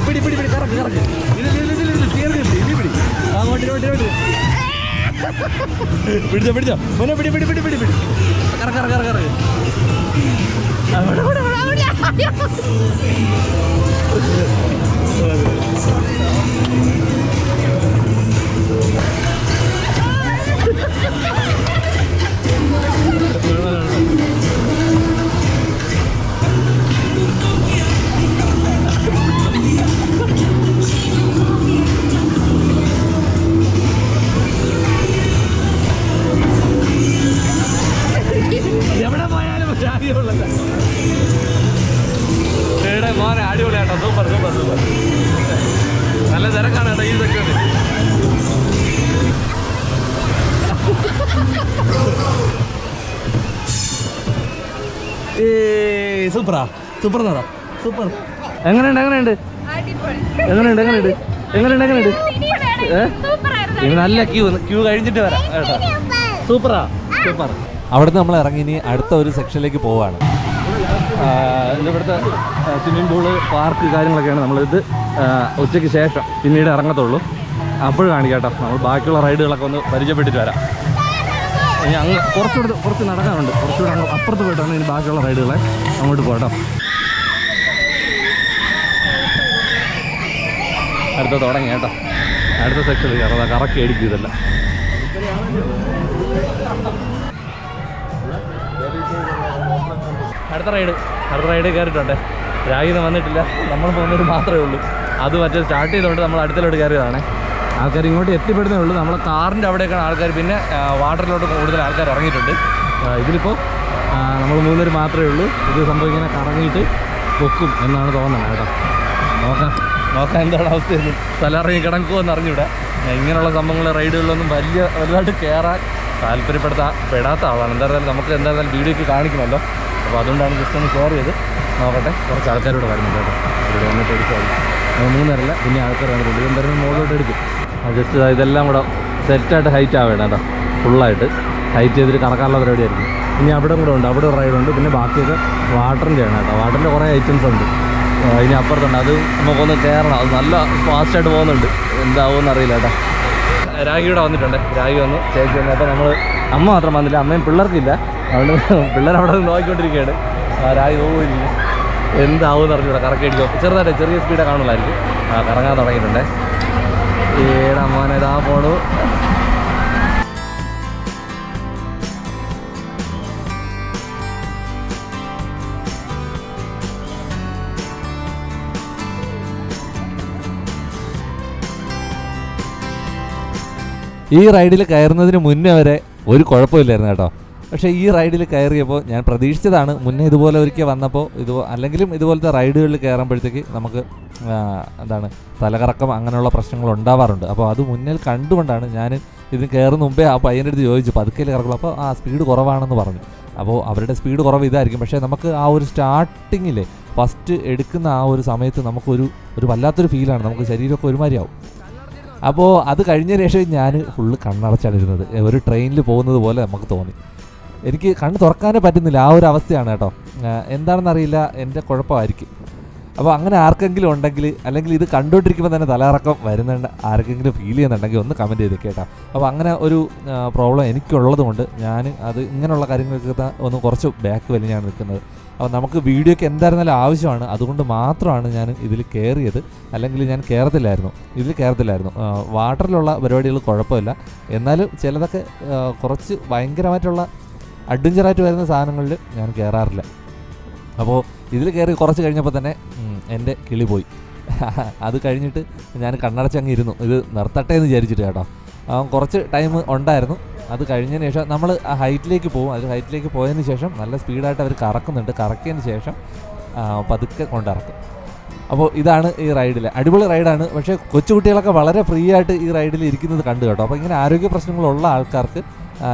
പിടി കറക്ക് അങ്ങോട്ട് പിടിച്ചോ മോനെ പിടി കറ എവിടെ പോയാലും മോനെ അടിപൊളിയാട്ടോ. സൂപ്പർ നല്ല തിരക്കാണ് കേട്ടോ ഈ സെക്ടറിൽ. സൂപ്പർ എങ്ങനെയുണ്ട് നല്ല ക്യൂ കഴിഞ്ഞിട്ട് വരാം കേട്ടോ. സൂപ്പർ. അവിടുന്ന് നമ്മൾ ഇറങ്ങി ഇനി അടുത്ത ഒരു സെക്ഷനിലേക്ക് പോവുകയാണ്. ഇവിടുത്തെ സ്വിമ്മിംഗ് പൂള്, പാർക്ക് കാര്യങ്ങളൊക്കെയാണ്. നമ്മളിത് ഉച്ചയ്ക്ക് ശേഷം പിന്നീട് ഇറങ്ങത്തുള്ളൂ. അപ്പോൾ കാണിക്കാം കേട്ടോ. നമ്മൾ ബാക്കിയുള്ള റൈഡുകളൊക്കെ ഒന്ന് പരിചയപ്പെട്ടിട്ട് വരാം. ഇനി അങ്ങ് കുറച്ച് നടക്കാനുണ്ട്. കുറച്ചുകൂടെ അങ്ങ് അപ്പുറത്ത് പോയിട്ടാണ് ഇനി ബാക്കിയുള്ള റൈഡുകളെ അങ്ങോട്ട് പോകട്ടോ. അടുത്ത തുടങ്ങി കേട്ടോ. അടുത്ത സെക്ഷനിൽ കയറാം. കറക്കി അടിക്കും ഇതല്ല. അടുത്ത റൈഡ് കയറിയിട്ടുണ്ട്. രാഗിന്ന് വന്നിട്ടില്ല, നമ്മൾ പോകുന്നൊരു മാത്രമേ ഉള്ളൂ. അത് മറ്റേ സ്റ്റാർട്ട് ചെയ്തുകൊണ്ട് നമ്മൾ അടുത്തിലോട്ട് കയറിയതാണ്. ആൾക്കാർ ഇങ്ങോട്ട് എത്തിപ്പെടുന്നേ ഉള്ളൂ. നമ്മൾ കാറിൻ്റെ അവിടെയൊക്കെയാണ് ആൾക്കാർ. പിന്നെ വാട്ടറിലോട്ട് കൂടുതൽ ആൾക്കാർ ഇറങ്ങിയിട്ടുണ്ട്. ഇതിലിപ്പോൾ നമ്മൾ മൂന്നേര് മാത്രമേ ഉള്ളൂ. ഇത് സംഭവം ഇങ്ങനെ കറങ്ങിയിട്ട് പൊക്കും എന്നാണ് തോന്നുന്നത് കേട്ടോ. നോക്കാം എന്താണ് അവസ്ഥയെന്ന്. സ്ഥലം ഇറങ്ങി കിടക്കുമോ അറിഞ്ഞൂടെ. ഇങ്ങനെയുള്ള സംഭവങ്ങൾ റൈഡുകളിലൊന്നും വലുതായിട്ട് കയറാൻ പെടാത്ത ആളാണ്. എന്തായാലും നമുക്ക് എന്തായാലും വീഡിയോയ്ക്ക് കാണിക്കണമല്ലോ. അപ്പോൾ അതുകൊണ്ടാണ് ജസ്റ്റ് ഒന്ന് ഷെയർ ചെയ്ത് നോക്കട്ടെ. കുറച്ച് ആൾക്കാരോട് വരുന്നുണ്ട് കേട്ടോ. ഇവിടെ വന്നിട്ട് എടുക്കാം. മൂന്നരല്ല, പിന്നെ ആൾക്കാർ വന്നിട്ടുണ്ട്. എന്തായാലും മുകളിലോട്ട് എടുക്കും. ജസ്റ്റ് ഇതെല്ലാം കൂടെ സെറ്റായിട്ട് ഹൈറ്റ് ആവേണം കേട്ടോ. ഫുള്ളായിട്ട് ഹൈറ്റ് ചെയ്തിട്ട് കറക്കാനുള്ള പരിപാടിയായിരിക്കും. ഇനി അവിടെ കൂടെ ഉണ്ട്, അവിടെ റൈഡുണ്ട്. പിന്നെ ബാക്കിയൊക്കെ വാട്ടറിൻ്റെയാണ് കേട്ടോ. വാട്ടറിൻ്റെ കുറേ ഐറ്റംസ് ഉണ്ട്. ഇനി അപ്പുറത്തുണ്ട്, അത് നമുക്കൊന്ന് കയറണം. അത് നല്ല ഫാസ്റ്റായിട്ട് പോകുന്നുണ്ട്, എന്താവുമെന്ന് അറിയില്ല കേട്ടോ. രാഗിയുടെ വന്നിട്ടുണ്ട്, രാഗി വന്നു, ചേച്ചി വന്നു. അപ്പോൾ നമ്മൾ അമ്മ മാത്രം വന്നില്ല, അമ്മയും പിള്ളേർക്കില്ല, അതുകൊണ്ട് പിള്ളേർ അവിടെ നിന്ന് നോക്കിക്കൊണ്ടിരിക്കുകയാണ്. രാഗി പോകില്ല, എന്താവും അറിഞ്ഞൂടാ, കറക്കി അടിക്കും. ചെറുതായിട്ട് ചെറിയ സ്പീഡേ കാണുള്ളായിരിക്കും. കറങ്ങാൻ തുടങ്ങിയിട്ടുണ്ട്. ഏടാ മോനെ ഇതാ പോണു. ഈ റൈഡിൽ കയറുന്നതിന് മുന്നേ വരെ ഒരു കുഴപ്പമില്ലായിരുന്നു കേട്ടോ. പക്ഷേ ഈ റൈഡിൽ കയറിയപ്പോൾ ഞാൻ പ്രതീക്ഷിച്ചതാണ്, മുന്നേ ഇതുപോലെ ഒരിക്കൽ വന്നപ്പോൾ അല്ലെങ്കിലും ഇതുപോലത്തെ റൈഡുകളിൽ കയറുമ്പോഴത്തേക്ക് നമുക്ക് എന്താണ് തലകറക്കം അങ്ങനെയുള്ള പ്രശ്നങ്ങൾ ഉണ്ടാവാറുണ്ട്. അപ്പോൾ അത് മുന്നിൽ കണ്ടുകൊണ്ടാണ് ഞാൻ ഇതിന് കയറുന്ന മുമ്പേ ആ പയ്യൻ്റെ അടുത്ത് ചോദിച്ചു പതുക്കെ കറക്കുള്ളൂ. അപ്പോൾ ആ സ്പീഡ് കുറവാണെന്ന് പറഞ്ഞു. അപ്പോൾ അവരുടെ സ്പീഡ് കുറവ് ഇതായിരിക്കും. പക്ഷേ നമുക്ക് ആ ഒരു സ്റ്റാർട്ടിങ്ങിലെ ഫസ്റ്റ് എടുക്കുന്ന ആ ഒരു സമയത്ത് നമുക്കൊരു വല്ലാത്തൊരു ഫീലാണ്, നമുക്ക് ശരീരമൊക്കെ ഒരുമാതിരിയാവും. അപ്പോൾ അത് കഴിഞ്ഞതിന് ശേഷം ഞാൻ ഫുള്ള് കണ്ണടച്ചാണ് ഇരുന്നത്. ഒരു ട്രെയിനിൽ പോകുന്നത് പോലെ നമുക്ക് തോന്നി. എനിക്ക് കണ്ണ് തുറക്കാനേ പറ്റുന്നില്ല, ആ ഒരു അവസ്ഥയാണ് കേട്ടോ. എന്താണെന്നറിയില്ല, എൻ്റെ കുഴപ്പമായിരിക്കും. അപ്പോൾ അങ്ങനെ ആർക്കെങ്കിലും ഉണ്ടെങ്കിൽ, അല്ലെങ്കിൽ ഇത് കണ്ടുകൊണ്ടിരിക്കുമ്പോൾ തന്നെ തലകറക്കം വരുന്നുണ്ട്, ആർക്കെങ്കിലും ഫീൽ ചെയ്യുന്നുണ്ടെങ്കിൽ ഒന്ന് കമൻറ്റ് ചെയ്ത് കേട്ടോ. അപ്പോൾ അങ്ങനെ ഒരു പ്രോബ്ലം എനിക്കുള്ളത് കൊണ്ട് ഞാൻ അത് ഇങ്ങനെയുള്ള കാര്യങ്ങൾക്ക് ഒന്ന് കുറച്ച് ബാക്ക് വലിഞ്ഞാണ് നിൽക്കുന്നത്. അപ്പോൾ നമുക്ക് വീഡിയോയ്ക്ക് എന്തായിരുന്നാലും ആവശ്യമാണ്, അതുകൊണ്ട് മാത്രമാണ് ഞാൻ ഇതിൽ കയറിയത്. അല്ലെങ്കിൽ ഞാൻ ഇതിൽ കയറത്തില്ലായിരുന്നു. വാട്ടറിലുള്ള പരിപാടികൾ കുഴപ്പമില്ല, എന്നാലും ചിലതൊക്കെ കുറച്ച് ഭയങ്കരമായിട്ടുള്ള അഡ്വഞ്ചറായിട്ട് വരുന്ന സാധനങ്ങളിൽ ഞാൻ കയറാറില്ല. അപ്പോൾ ഇതിൽ കയറി കുറച്ച് കഴിഞ്ഞപ്പോൾ തന്നെ എൻ്റെ കിളി പോയി. അത് കഴിഞ്ഞിട്ട് ഞാൻ കണ്ണടച്ചങ്ങ് ഇരുന്നു, ഇത് നിർത്തട്ടെ എന്ന് വിചാരിച്ചിട്ട് കേട്ടോ. കുറച്ച് ടൈം ഉണ്ടായിരുന്നു. അത് കഴിഞ്ഞതിന് ശേഷം നമ്മൾ ആ ഹൈറ്റിലേക്ക് പോകും. അത് ഹൈറ്റിലേക്ക് പോയതിന് ശേഷം നല്ല സ്പീഡായിട്ട് അവർ കറക്കുന്നുണ്ട്. കറക്കിയതിന് ശേഷം പതുക്കെ കൊണ്ടിറക്കും. അപ്പോൾ ഇതാണ് ഈ റൈഡിൽ, അടിപൊളി റൈഡാണ്. പക്ഷേ കൊച്ചുകുട്ടികളൊക്കെ വളരെ ഫ്രീ ആയിട്ട് ഈ റൈഡിൽ ഇരിക്കുന്നത് കണ്ടു കേട്ടോ. അപ്പോൾ ഇങ്ങനെ ആരോഗ്യ പ്രശ്നങ്ങളുള്ള ആൾക്കാർക്ക്,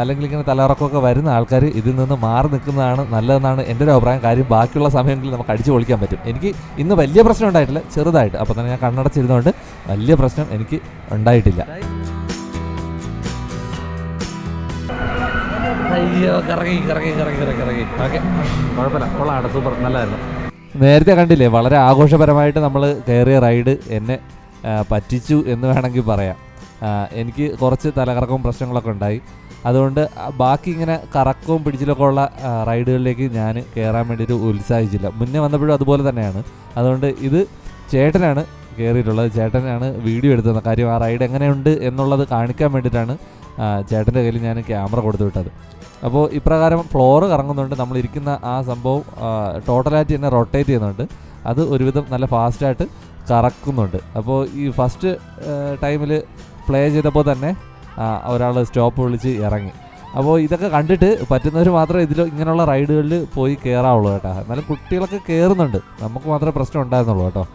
അല്ലെങ്കിൽ ഇങ്ങനെ തലകറക്കമൊക്കെ വരുന്ന ആൾക്കാർ ഇതിൽ നിന്ന് മാറി നിൽക്കുന്നതാണ് നല്ലതെന്നാണ് എൻ്റെ ഒരു അഭിപ്രായം. കാര്യം ബാക്കിയുള്ള സമയങ്ങളിൽ നമുക്ക് അടിച്ചു പൊളിക്കാൻ പറ്റും. എനിക്ക് ഇന്ന് വലിയ പ്രശ്നം ഉണ്ടായിട്ടില്ല, ചെറുതായിട്ട്. അപ്പോൾ തന്നെ ഞാൻ കണ്ണടച്ചിരുന്നതുകൊണ്ട് വലിയ പ്രശ്നം എനിക്ക് ഉണ്ടായിട്ടില്ല. അയ്യോ, കറങ്ങി. ഓക്കെ, കുഴപ്പമില്ല, കൊള്ളാം, സൂപ്പർ, നല്ലതായിരുന്നു. നേരത്തെ കണ്ടില്ലേ, വളരെ ആഘോഷപരമായിട്ട് നമ്മൾ കയറിയ റൈഡ് എന്നെ പറ്റിച്ചു എന്ന് വേണമെങ്കിൽ പറയാം. എനിക്ക് കുറച്ച് തലകറക്കവും പ്രശ്നങ്ങളൊക്കെ ഉണ്ടായി. അതുകൊണ്ട് ബാക്കി ഇങ്ങനെ കറക്കവും പിടിച്ചിലൊക്കെ ഉള്ള റൈഡുകളിലേക്ക് ഞാൻ കയറാൻ വേണ്ടിയിട്ട് ഉത്സാഹിച്ചില്ല. മുന്നേ വന്നപ്പോഴും അതുപോലെ തന്നെയാണ്. അതുകൊണ്ട് ഇത് ചേട്ടനാണ് കയറിയിട്ടുള്ളത്, ചേട്ടനാണ് വീഡിയോ എടുത്തത്. കാര്യം ആ റൈഡ് എങ്ങനെയുണ്ട് എന്നുള്ളത് കാണിക്കാൻ വേണ്ടിയിട്ടാണ് ചേട്ടൻ്റെ കയ്യിൽ ഞാൻ ക്യാമറ കൊടുത്തു വിട്ടത്. അപ്പോൾ ഇപ്രകാരം ഫ്ലോറ് കറങ്ങുന്നുണ്ട്, നമ്മളിരിക്കുന്ന ആ സംഭവം ടോട്ടലായിട്ട് തന്നെ റൊട്ടേറ്റ് ചെയ്യുന്നുണ്ട്. അത് ഒരുവിധം നല്ല ഫാസ്റ്റായിട്ട് കറക്കുന്നുണ്ട്. അപ്പോൾ ഈ ഫസ്റ്റ് ടൈമിൽ പ്ലേ ചെയ്തപ്പോൾ തന്നെ ഒരാൾ സ്റ്റോപ്പ് വിളിച്ച് ഇറങ്ങി. അപ്പോൾ ഇതൊക്കെ കണ്ടിട്ട് പറ്റുന്നവർ മാത്രമേ ഇങ്ങനെയുള്ള റൈഡുകളിൽ പോയി കയറാവുള്ളൂ കേട്ടോ. എന്നാലും കുട്ടികളൊക്കെ കയറുന്നുണ്ട്, നമുക്ക് മാത്രമേ പ്രശ്നം ഉണ്ടായിരുന്നുള്ളൂ കേട്ടോ.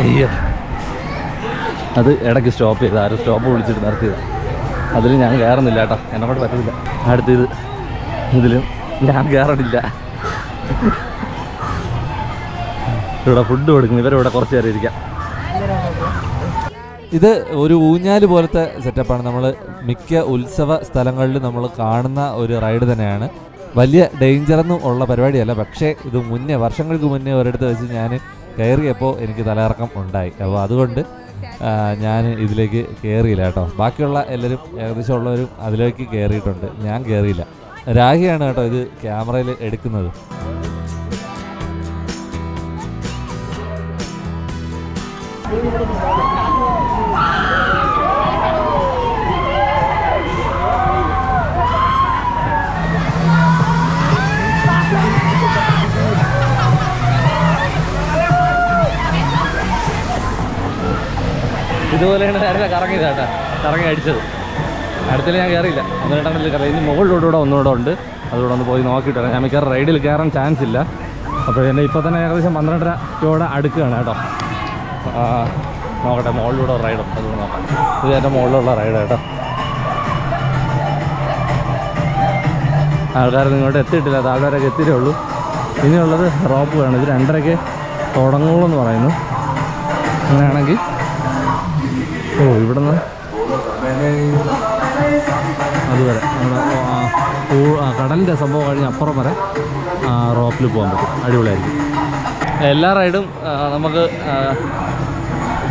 അയ്യോ, അത് ഇടയ്ക്ക് സ്റ്റോപ്പ് ചെയ്ത്, ആരും സ്റ്റോപ്പ് വിളിച്ചിട്ട് നിർത്തിയത്. അതിൽ ഞാൻ കയറുന്നില്ല കേട്ടോ, എന്നെക്കൊണ്ട് പറ്റില്ല. അടുത്തത് ഇതിലും ഞാൻ കയറണില്ല. ഇവിടെ ഫുഡ് കൊടുക്കുന്നു, ഇവരിവിടെ കുറച്ച് നേരം ഇരിക്കാം. ഇത് ഒരു ഊഞ്ഞാല് പോലത്തെ സെറ്റപ്പാണ്. നമ്മൾ മിക്ക ഉത്സവ സ്ഥലങ്ങളിൽ നമ്മൾ കാണുന്ന ഒരു റൈഡ് തന്നെയാണ്. വലിയ ഡേഞ്ചറൊന്നും ഉള്ള പരിപാടിയല്ല. പക്ഷേ ഇത് വർഷങ്ങൾക്ക് മുന്നേ ഒരിടത്ത് വെച്ച് ഞാൻ കയറിയപ്പോൾ എനിക്ക് തലകറക്കം ഉണ്ടായി. അപ്പോൾ അതുകൊണ്ട് ഞാൻ ഇതിലേക്ക് കയറിയില്ല കേട്ടോ. ബാക്കിയുള്ള എല്ലാവരും ഏകദേശം ഉള്ളവരും അതിലേക്ക് കയറിയിട്ടുണ്ട്, ഞാൻ കയറിയില്ല. രാഹിയാണ് കേട്ടോ ഇത് ക്യാമറയിൽ എടുക്കുന്നത്. ഇതുപോലെയാണ് നേരത്തെ കറങ്ങിയത് കേട്ടോ, കറങ്ങി അടിച്ചത്. അടുത്തിൽ ഞാൻ കയറിയില്ല, ഒന്ന് രണ്ടെണ്ണം കയറി. ഇനി മുകളിലൂടെ ഒന്നുകൂടെ ഉണ്ട്, അതുകൂടെ ഒന്ന് പോയി നോക്കിയിട്ട് വരാം. ഞാൻ മിക്കവാറും റൈഡിൽ കയറാൻ ചാൻസ് ഇല്ല. അപ്പോൾ എന്നെ ഇപ്പോൾ തന്നെ ഏകദേശം 12:30 അടുക്കുകയാണ് കേട്ടോ. നോക്കട്ടെ, മുകളിലൂടെ റൈഡും അതുകൊണ്ട് നോക്കാം. ഇത് എൻ്റെ മുകളിലുള്ള റൈഡ് കേട്ടോ. ആൾക്കാരൊന്നും ഇങ്ങോട്ട് എത്തിയിട്ടില്ല, താഴ്വരൊക്കെ എത്തിയിട്ടേ ഉള്ളൂ. ഇനിയുള്ളത് റോപ്പ് വേണം. ഇത് 2:30 തുടങ്ങുള്ളൂ എന്ന് പറയുന്നു. അങ്ങനെയാണെങ്കിൽ ഇവിടെ നിന്ന് അതുവരെ കടലിൻ്റെ സംഭവം കഴിഞ്ഞ് അപ്പുറം വരെ റോപ്പിൽ പോകാൻ പറ്റും. അടിപൊളിയായിരിക്കും. എല്ലാ റൈഡും നമുക്ക്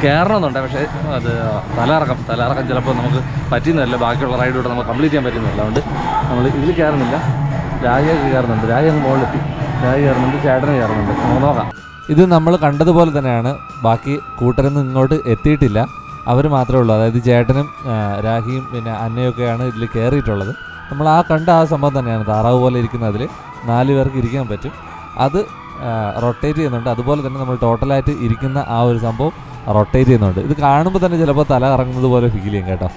കയറണമെന്നുണ്ട്, പക്ഷേ അത് തലയിറക്കം ചിലപ്പോൾ നമുക്ക് പറ്റുന്നില്ല. ബാക്കിയുള്ള റൈഡൂടെ നമുക്ക് കംപ്ലീറ്റ് ചെയ്യാൻ പറ്റുന്നില്ല. അതുകൊണ്ട് നമ്മൾ ഇതിൽ കയറുന്നില്ല. രാജയൊക്കെ കയറുന്നുണ്ട്. രാജ അങ്ങ് മുകളിലെത്തി. രാജ കയറുന്നുണ്ട്, ചേട്ടന് കയറുന്നുണ്ട്. നമുക്ക് നോക്കാം. ഇത് നമ്മൾ കണ്ടതുപോലെ തന്നെയാണ്. ബാക്കി കൂട്ടരൊന്നും ഇങ്ങോട്ട് എത്തിയിട്ടില്ല. അവർ മാത്രമേ ഉള്ളൂ. അതായത് ചേട്ടനും രാഹിയും പിന്നെ അന്നയൊക്കെയാണ് ഇതിൽ കയറിയിട്ടുള്ളത്. നമ്മൾ കണ്ട സംഭവം തന്നെയാണ്. താറാവ് പോലെ ഇരിക്കുന്ന അതിൽ 4 പേർക്ക് ഇരിക്കാൻ പറ്റും. അത് റൊട്ടേറ്റ് ചെയ്യുന്നുണ്ട്. അതുപോലെ തന്നെ നമ്മൾ ടോട്ടലായിട്ട് ഇരിക്കുന്ന ആ ഒരു സംഭവം റൊട്ടേറ്റ് ചെയ്യുന്നുണ്ട്. ഇത് കാണുമ്പോൾ തന്നെ ചിലപ്പോൾ തല കറങ്ങുന്നത് പോലെ ഫീൽ ചെയ്യും കേട്ടോ.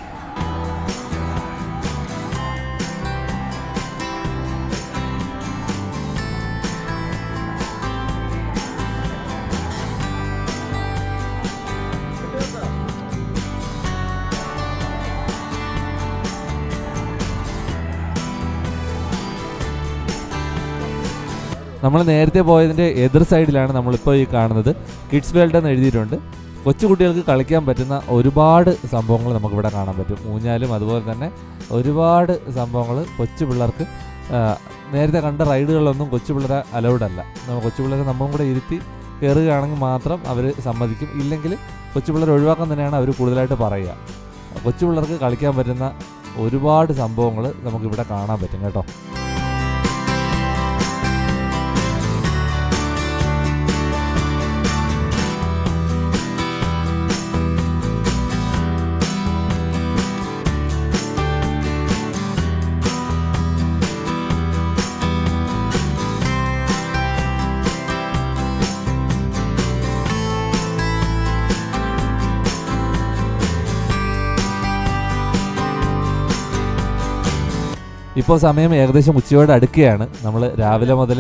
നമ്മൾ നേരത്തെ പോയതിൻ്റെ എതിർ സൈഡിലാണ് നമ്മളിപ്പോൾ ഈ കാണുന്നത്. കിഡ്സ് വേൾഡ് എന്ന് എഴുതിയിട്ടുണ്ട്. കൊച്ചുകുട്ടികൾക്ക് കളിക്കാൻ പറ്റുന്ന ഒരുപാട് സംഭവങ്ങൾ നമുക്കിവിടെ കാണാൻ പറ്റും. ഊഞ്ഞാലും അതുപോലെ തന്നെ ഒരുപാട് സംഭവങ്ങൾ കൊച്ചു പിള്ളേർക്ക്. നേരത്തെ കണ്ട റൈഡുകളിലൊന്നും കൊച്ചു പിള്ളേരെ അലൗഡ് അല്ല. കൊച്ചു പിള്ളേരെ നമ്മളും കൂടെ ഇരുത്തി കയറുകയാണെങ്കിൽ മാത്രം അവർ സമ്മതിക്കും. ഇല്ലെങ്കിൽ കൊച്ചു പിള്ളേർ ഒഴിവാക്കാൻ തന്നെയാണ് അവർ കൂടുതലായിട്ട് പറയുക. കൊച്ചു പിള്ളേർക്ക് കളിക്കാൻ പറ്റുന്ന ഒരുപാട് സംഭവങ്ങൾ നമുക്കിവിടെ കാണാൻ പറ്റും കേട്ടോ. ഇപ്പോൾ സമയം ഏകദേശം ഉച്ചയോടെ അടുക്കുകയാണ്. നമ്മൾ രാവിലെ മുതൽ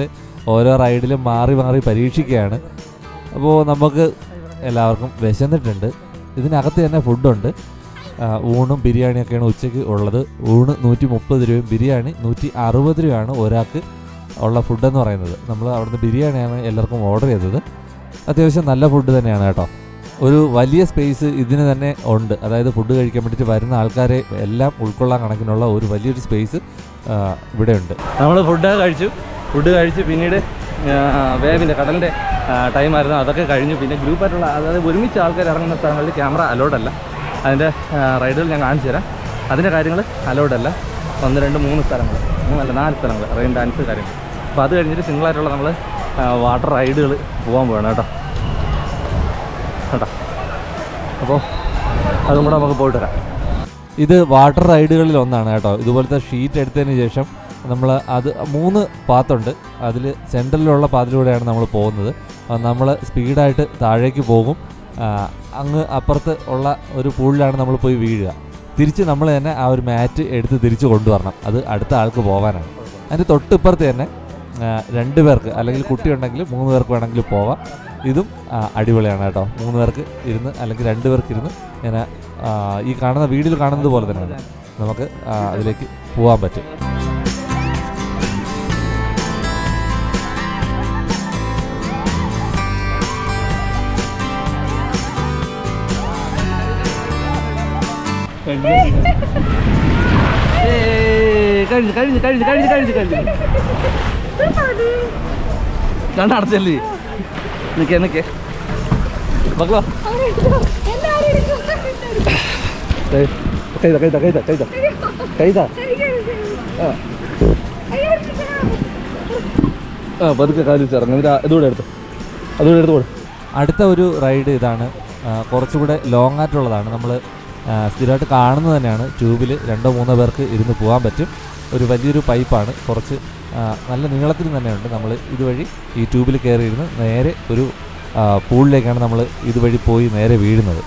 ഓരോ റൈഡിലും മാറി മാറി പരീക്ഷിക്കുകയാണ്. അപ്പോൾ നമുക്ക് എല്ലാവർക്കും വിശന്നിട്ടുണ്ട്. ഇതിനകത്ത് തന്നെ ഫുഡുണ്ട്. ഊണും ബിരിയാണിയൊക്കെയാണ് ഉച്ചയ്ക്ക് ഉള്ളത്. ഊണ് 130 രൂപയും ബിരിയാണി 160 രൂപയാണ് ഒരാൾക്ക് ഉള്ള ഫുഡെന്ന് പറയുന്നത്. നമ്മൾ അവിടുന്ന് ബിരിയാണിയാണ് എല്ലാവർക്കും ഓർഡർ ചെയ്തത്. അത്യാവശ്യം നല്ല ഫുഡ് തന്നെയാണ് കേട്ടോ. ഒരു വലിയ സ്പേസ് ഇതിന് തന്നെ ഉണ്ട്. അതായത് ഫുഡ് കഴിക്കാൻ വേണ്ടിയിട്ട് വരുന്ന ആൾക്കാരെ എല്ലാം ഉൾക്കൊള്ളാൻ കണക്കിനുള്ള ഒരു വലിയൊരു സ്പേസ് ഇവിടെ ഉണ്ട്. നമ്മൾ ഫുഡ് കഴിച്ച് പിന്നീട് വേവിൻ്റെ കടലിൻ്റെ ടൈമായിരുന്നു. അതൊക്കെ കഴിഞ്ഞു. പിന്നെ ഗ്രൂപ്പായിട്ടുള്ള, അതായത് ഒരുമിച്ച് ആൾക്കാർ ഇറങ്ങുന്ന സ്ഥലങ്ങളിൽ ക്യാമറ അലൗഡല്ല. അതിൻ്റെ റൈഡുകൾ ഞാൻ കാണിച്ചു തരാം. അതിൻ്റെ കാര്യങ്ങൾ അലൗഡല്ല. 1, 2, 3 സ്ഥലങ്ങൾ, 4 സ്ഥലങ്ങൾ റെയിൻ ഡാൻസ് കാര്യങ്ങൾ. അപ്പോൾ അത് കഴിഞ്ഞിട്ട് സിംഗിളായിട്ടുള്ള നമ്മൾ വാട്ടർ റൈഡുകൾ പോകാൻ പോകണം കേട്ടോ. അപ്പോൾ അതും കൂടെ നമുക്ക് പോയിട്ട് വരാം. ഇത് വാട്ടർ റൈഡുകളിൽ ഒന്നാണ് കേട്ടോ. ഇതുപോലത്തെ ഷീറ്റ് എടുത്തതിന് ശേഷം നമ്മൾ 3 പാത്തുണ്ട്. അതിൽ സെൻട്രലിലുള്ള പാത്തിലൂടെയാണ് നമ്മൾ പോകുന്നത്. നമ്മൾ സ്പീഡായിട്ട് താഴേക്ക് പോകും. അങ്ങ് അപ്പുറത്ത് ഉള്ള ഒരു പൂളിലാണ് നമ്മൾ പോയി വീഴുക. തിരിച്ച് നമ്മൾ തന്നെ ആ ഒരു മാറ്റ് എടുത്ത് തിരിച്ച് കൊണ്ടുവരണം. അത് അടുത്ത ആൾക്ക് പോകാനാണ്. അതിൻ്റെ തൊട്ടിപ്പുറത്ത് തന്നെ 2 പേർക്ക് അല്ലെങ്കിൽ കുട്ടി ഉണ്ടെങ്കിൽ 3 പേർക്ക് വേണമെങ്കിൽ പോവാം. ഇതും അടിപൊളിയാണ് കേട്ടോ. 3 പേർക്ക് ഇരുന്ന് അല്ലെങ്കിൽ 2 പേർക്ക് ഇരുന്ന് ഇങ്ങനെ ഈ കാണുന്ന വീഡിയോയിൽ കാണുന്നത് പോലെ തന്നെയാണ് നമുക്ക് അതിലേക്ക് പോകാൻ പറ്റും. കണ്ടടച്ചല്ലേ നിൽക്കേ മക്കളോ പതുക്കെ കാലിച്ചിറങ്ങും. ഇതുകൂടെ എടുത്തു കൊടു. അടുത്ത ഒരു റൈഡ് ഇതാണ്. കുറച്ചുകൂടെ ലോങ് ആയിട്ടുള്ളതാണ്. നമ്മൾ സ്ഥിരമായിട്ട് കാണുന്നത് തന്നെയാണ്. ട്യൂബിൽ 2-3 പേർക്ക് ഇരുന്ന് പോകാൻ പറ്റും. ഒരു വലിയൊരു പൈപ്പാണ്. കുറച്ച് നല്ല നീളത്തിൽ തന്നെയുണ്ട്. നമ്മൾ ഇതുവഴി ഈ ട്യൂബിൽ കയറിയിരുന്ന് നേരെ ഒരു പൂളിലേക്കാണ് നമ്മൾ ഇതുവഴി പോയി നേരെ വീഴുന്നത്.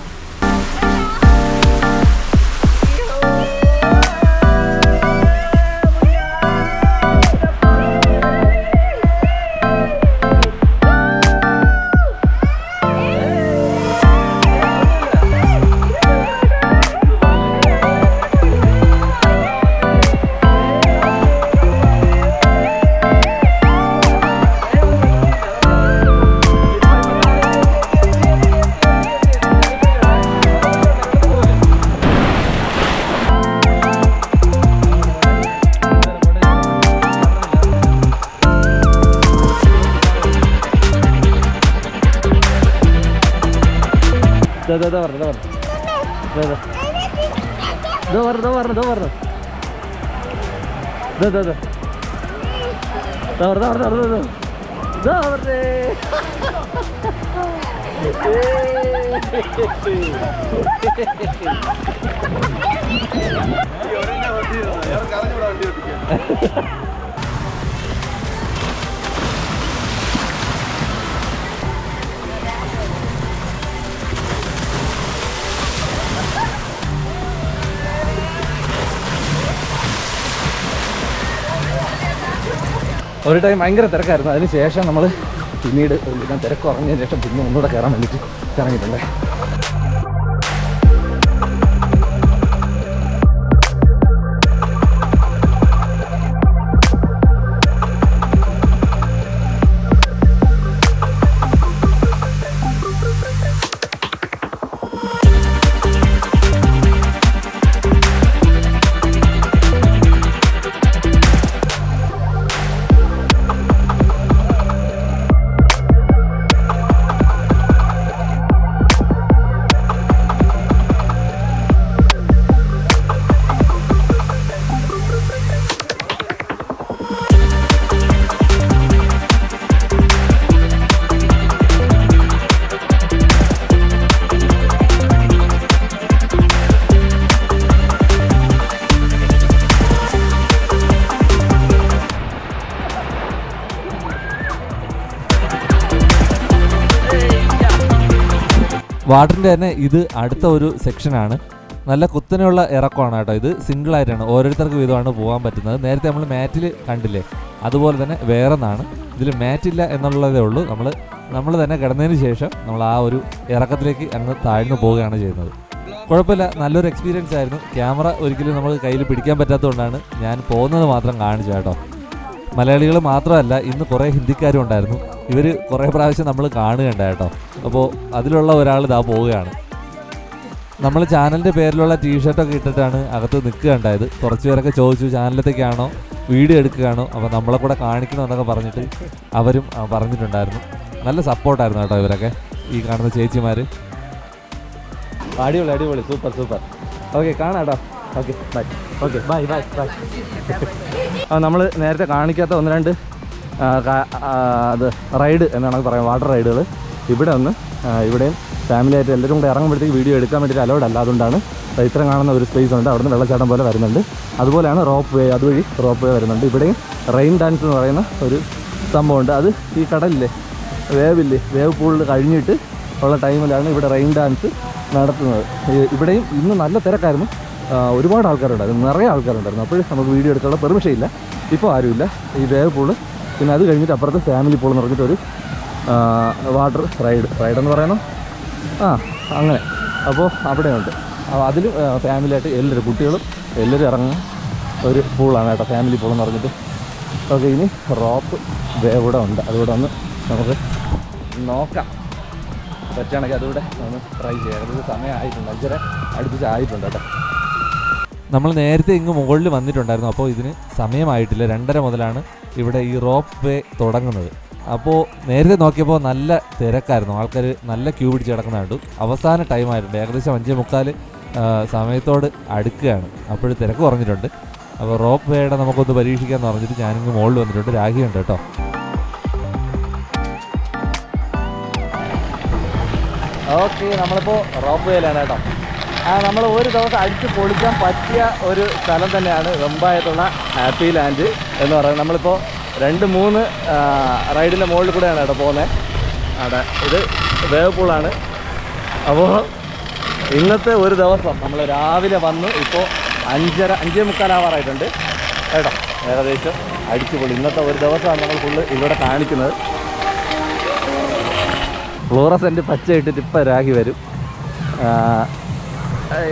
ഒരു ടൈം ഭയങ്കര തിരക്കായിരുന്നു. അതിന് ശേഷം നമ്മൾ പിന്നീട് തിരക്ക് കുറഞ്ഞതിന് ശേഷം പിന്നെ ഒന്നുകൂടെ കയറാൻ വേണ്ടിയിട്ട് ഇറങ്ങിയിട്ടുണ്ട്. വാട്ടറിൻ്റെ തന്നെ ഇത് അടുത്ത ഒരു സെക്ഷനാണ്. നല്ല കുത്തനെയുള്ള ഇറക്കമാണ് കേട്ടോ. ഇത് സിംഗിളായിട്ടാണ്, ഓരോരുത്തർക്ക് വീതമാണ് പോകാൻ പറ്റുന്നത്. നേരത്തെ നമ്മൾ മാറ്റിൽ കണ്ടില്ലേ, അതുപോലെ തന്നെ വേറെ ഒന്നാണ്. ഇതിൽ മാറ്റില്ല എന്നുള്ളതേ ഉള്ളൂ. നമ്മൾ തന്നെ കിടന്നതിന് ശേഷം നമ്മൾ ആ ഒരു ഇറക്കത്തിലേക്ക് അങ്ങ് താഴ്ന്നു പോവുകയാണ് ചെയ്യുന്നത്. കുഴപ്പമില്ല, നല്ലൊരു എക്സ്പീരിയൻസ് ആയിരുന്നു. ക്യാമറ ഒരിക്കലും നമുക്ക് കയ്യിൽ പിടിക്കാൻ പറ്റാത്തതുകൊണ്ടാണ് ഞാൻ പോകുന്നത് മാത്രം കാണിച്ചു കേട്ടോ. മലയാളികൾ മാത്രമല്ല, ഇന്ന് കുറേ ഹിന്ദിക്കാരും ഉണ്ടായിരുന്നു. ഇവർ കുറേ പ്രാവശ്യം നമ്മൾ കാണുകയുണ്ട് കേട്ടോ. അപ്പോൾ അതിലുള്ള ഒരാൾ ഇതാ പോവുകയാണ്. നമ്മൾ ചാനലിൻ്റെ പേരിലുള്ള ടീഷർട്ടൊക്കെ ഇട്ടിട്ടാണ് അകത്ത് നിൽക്കുകയുണ്ടായത്. കുറച്ച് പേരൊക്കെ ചോദിച്ചു ചാനലത്തേക്കാണോ വീഡിയോ എടുക്കുകയാണോ, അപ്പോൾ നമ്മളെ കൂടെ കാണിക്കണമെന്നൊക്കെ പറഞ്ഞിട്ട് അവരും പറഞ്ഞിട്ടുണ്ടായിരുന്നു. നല്ല സപ്പോർട്ടായിരുന്നു കേട്ടോ ഇവരൊക്കെ, ഈ കാണുന്ന ചേച്ചിമാർ. അടിപൊളി അടിപൊളി, സൂപ്പർ സൂപ്പർ. ഓക്കെ, കാണാം കേട്ടോ. Okay bye. Okay bye bye bye. നമ്മൾ നേരത്തെ കാണിക്കാത്ത ഒന്ന് രണ്ട് അത് റൈഡ് എന്നാണ് പറയാം, വാട്ടർ റൈഡുകൾ ഇവിടെ ഒന്ന് ഇവിടെയും ഫാമിലി ആയിട്ട് എല്ലാവരും കൂടെ ഇറങ്ങുമ്പോഴത്തേക്ക് വീഡിയോ എടുക്കാൻ വേണ്ടിയിട്ട് അലൗഡ് അല്ല. അതുകൊണ്ടാണ് ഇത്ര കാണുന്ന ഒരു സ്പേസ് ഉണ്ട്, അവിടുന്ന് വെള്ളച്ചാട്ടം പോലെ വരുന്നുണ്ട്. അതുപോലെയാണ് റോപ്പ് വേ, അതുവഴി റോപ്പ് വേ വരുന്നുണ്ട്. ഇവിടെയും റെയിൻ ഡാൻസ് എന്ന് പറയുന്ന ഒരു സംഭവമുണ്ട്. അത് ഈ കടലില്ലേ, വേവ് പൂളിൽ കഴിഞ്ഞിട്ട് ഉള്ള ടൈമിലാണ് ഇവിടെ റെയിൻ ഡാൻസ് നടത്തുന്നത്. ഇവിടെയും ഇന്ന് നല്ല തിരക്കായിരുന്നു, ഒരുപാട് ആൾക്കാരുണ്ടായിരുന്നു, നിറയെ ആൾക്കാരുണ്ടായിരുന്നു. അപ്പോൾ നമുക്ക് വീഡിയോ എടുക്കാനുള്ള പെർമിഷൻ ഇല്ല. ഇപ്പോൾ ആരുമില്ല. ഈ വേവ് പൂള്, പിന്നെ അത് കഴിഞ്ഞിട്ട് അപ്പുറത്ത് ഫാമിലി പൂൾ എന്ന് പറഞ്ഞിട്ടൊരു വാട്ടർ റൈഡെന്ന് പറയുന്നത് അങ്ങനെ. അപ്പോൾ അവിടെയുണ്ട്. അതിലും ഫാമിലിയായിട്ട് എല്ലാവരും, കുട്ടികളും എല്ലാവരും ഇറങ്ങുന്ന ഒരു പൂളാണ് കേട്ടോ, ഫാമിലി പൂളെന്ന് പറഞ്ഞിട്ട്. ഓക്കെ, ഇനി റോപ്പ് വേ കൂടെ ഉണ്ട്, അതുകൂടെ ഒന്ന് നമുക്ക് നോക്കാം. പറ്റുകയാണെങ്കിൽ അതുകൂടെ ഒന്ന് ട്രൈ ചെയ്യാം. അതൊരു സമയമായിട്ടുണ്ട്, 5:30 അടുപ്പിച്ചായിട്ടുണ്ട് കേട്ടോ. നമ്മൾ നേരത്തെ ഇങ്ങ് മുകളിൽ വന്നിട്ടുണ്ടായിരുന്നു. അപ്പോൾ ഇതിന് സമയമായിട്ടില്ല, 2:30 മുതലാണ് ഇവിടെ ഈ റോപ്പ് വേ തുടങ്ങുന്നത്. അപ്പോൾ നേരത്തെ നോക്കിയപ്പോൾ നല്ല തിരക്കായിരുന്നു, ആൾക്കാർ നല്ല ക്യൂ പിടിച്ച് കിടക്കുന്ന കണ്ടു. അവസാന ടൈമായിട്ടുണ്ട്, ഏകദേശം 5:45 സമയത്തോട് അടുക്കുകയാണ്. അപ്പോഴും തിരക്ക് കുറഞ്ഞിട്ടുണ്ട്. അപ്പോൾ റോപ്പ് വേയുടെ നമുക്കൊന്ന് പരീക്ഷിക്കാമെന്ന് പറഞ്ഞിട്ട് ഞാനിങ്ങ് മുകളിൽ വന്നിട്ടുണ്ട്. രാഗിയുണ്ട് കേട്ടോ. ഓക്കെ, നമ്മളിപ്പോൾ റോപ്പ് വേയിലാണ് കേട്ടോ. നമ്മൾ ഒരു ദിവസം അടിച്ച് പൊളിക്കാൻ പറ്റിയ ഒരു സ്ഥലം തന്നെയാണ് വെമ്പായത്തുള്ള ഹാപ്പി ലാൻഡ് എന്ന് പറയുന്നത്. നമ്മളിപ്പോൾ 2-3 റൈഡിൻ്റെ മുകളിൽ കൂടെയാണ് കേട്ടോ പോകുന്നത്. അവിടെ ഇത് വേവ് പൂളാണ്. അപ്പോൾ ഇന്നത്തെ ഒരു ദിവസം നമ്മൾ രാവിലെ വന്ന് ഇപ്പോൾ 5:45 ആവാറായിട്ടുണ്ട് കേട്ടോ. ഏകദേശം അടിച്ച് പൊളി ഇന്നത്തെ ഒരു ദിവസമാണ് നമ്മൾ ഫുള്ള് ഇവിടെ കാണിക്കുന്നത്. ഫ്ലോറസെൻ്റ് പച്ച ഇട്ടിട്ട് ഇപ്പം രാഗി വരും.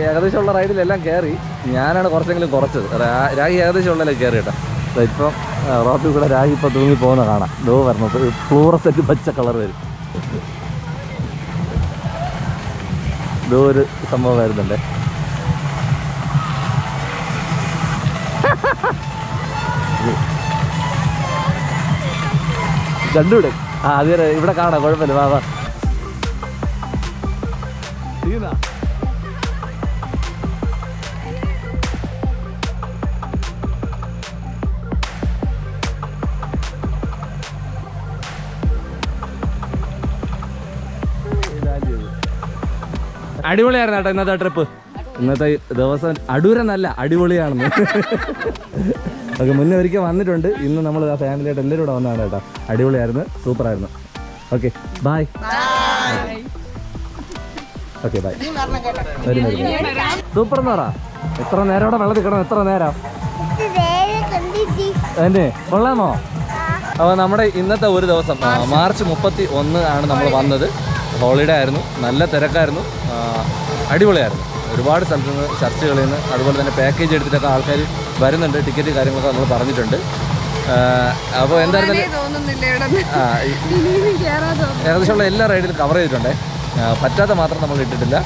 ഏകദേശമുള്ള റൈഡിലെല്ലാം കയറി, ഞാനാണ് കുറച്ചെങ്കിലും കുറച്ചത്. രാഗി ഏകദേശം ഉള്ളതിലേക്ക് കയറി കേട്ടോ. ഇപ്പം റോപ്പിൽ കൂടെ രാഗി ഇപ്പോൾ തൂങ്ങി പോകുന്ന കാണാം. ദോ വരണം, ഫ്ലൂറസെൻ്റ് പച്ച കളർ വരും. ഇതോ ഒരു സംഭവം വരുന്നുണ്ടേ. കണ്ടുവിടെ. അത് ഇവിടെ കാണാം, കുഴപ്പമില്ല. വാ. സീനാ. അടിപൊളിയായിരുന്നു കേട്ടോ ഇന്നത്തെ ട്രിപ്പ്. ഇന്നത്തെ ദിവസം അടൂരെന്നല്ല അടിപൊളിയാണെന്ന്. ഓക്കെ, മുന്നേ ഒരിക്കൽ വന്നിട്ടുണ്ട്. ഇന്ന് നമ്മൾ ആ ഫാമിലിയായിട്ട് എല്ലാവരും കൂടെ വന്നതാണ് കേട്ടോ. അടിപൊളിയായിരുന്നു, സൂപ്പറായിരുന്നു. Okay bye. Okay bye. വരും വരും. സൂപ്പർ എന്ന് പറ. എത്ര നേരം ഇവിടെ വെള്ളത്തിൽ കിടന്നു? എത്ര നേരം എന്നെ കൊള്ളാമോ? അപ്പോൾ നമ്മുടെ ഇന്നത്തെ ഒരു ദിവസം മാർച്ച് 31 ആണ് നമ്മൾ വന്നത്. ഹോളിഡേ ആയിരുന്നു, നല്ല തിരക്കായിരുന്നു, അടിപൊളിയായിരുന്നു. ഒരുപാട് സ്ഥലത്തു നിന്ന് ചർച്ചകളിൽ നിന്ന് അതുപോലെ തന്നെ പാക്കേജ് എടുത്തിട്ടൊക്കെ ആൾക്കാർ വരുന്നുണ്ട്. ടിക്കറ്റ് കാര്യങ്ങളൊക്കെ നമ്മൾ പറഞ്ഞിട്ടുണ്ട്. അപ്പോൾ എന്തായിരുന്നാലും ഏകദേശമുള്ള എല്ലാ റൈഡിലും കവർ ചെയ്തിട്ടുണ്ട്. പറ്റാത്ത മാത്രം നമ്മൾ ഇട്ടിട്ടില്ല.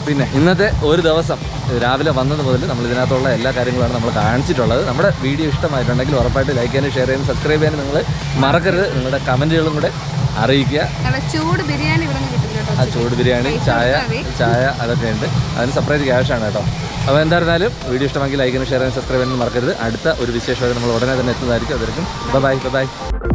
പിന്നെ ഇന്നത്തെ ഒരു ദിവസം രാവിലെ വന്നത് മുതൽ നമ്മൾ ഇതിനകത്തുള്ള എല്ലാ കാര്യങ്ങളാണ് നമ്മൾ കാണിച്ചിട്ടുള്ളത്. നമ്മുടെ വീഡിയോ ഇഷ്ടമായിട്ടുണ്ടെങ്കിൽ ഉറപ്പായിട്ട് ലൈക്ക് ചെയ്യാനും ഷെയർ ചെയ്യാനും സബ്സ്ക്രൈബ് ചെയ്യാനും നിങ്ങൾ മറക്കരുത്. നിങ്ങളുടെ കമൻറ്റുകളും കൂടെ അറിയിക്കുക. ചൂട് ബിരിയാണി ആ ചൂട് ബിരിയാണി, ചായ അതൊക്കെ ഉണ്ട്. അതിന് സെപ്പറേറ്റ് ക്യാഷാണ് കേട്ടോ. അപ്പോൾ എന്തായിരുന്നാലും വീഡിയോ ഇഷ്ടമെങ്കിൽ ലൈക്ക് ചെയ്യാനും ഷെയർ ചെയ്യാനും സബ്സ്ക്രൈബ് ചെയ്യാനും മറക്കരുത്. അടുത്ത ഒരു വിശേഷമായി നമ്മൾ ഉടനെ തന്നെ എത്തുന്നതായിരിക്കും. അതായിരിക്കും ബൈ ബൈ.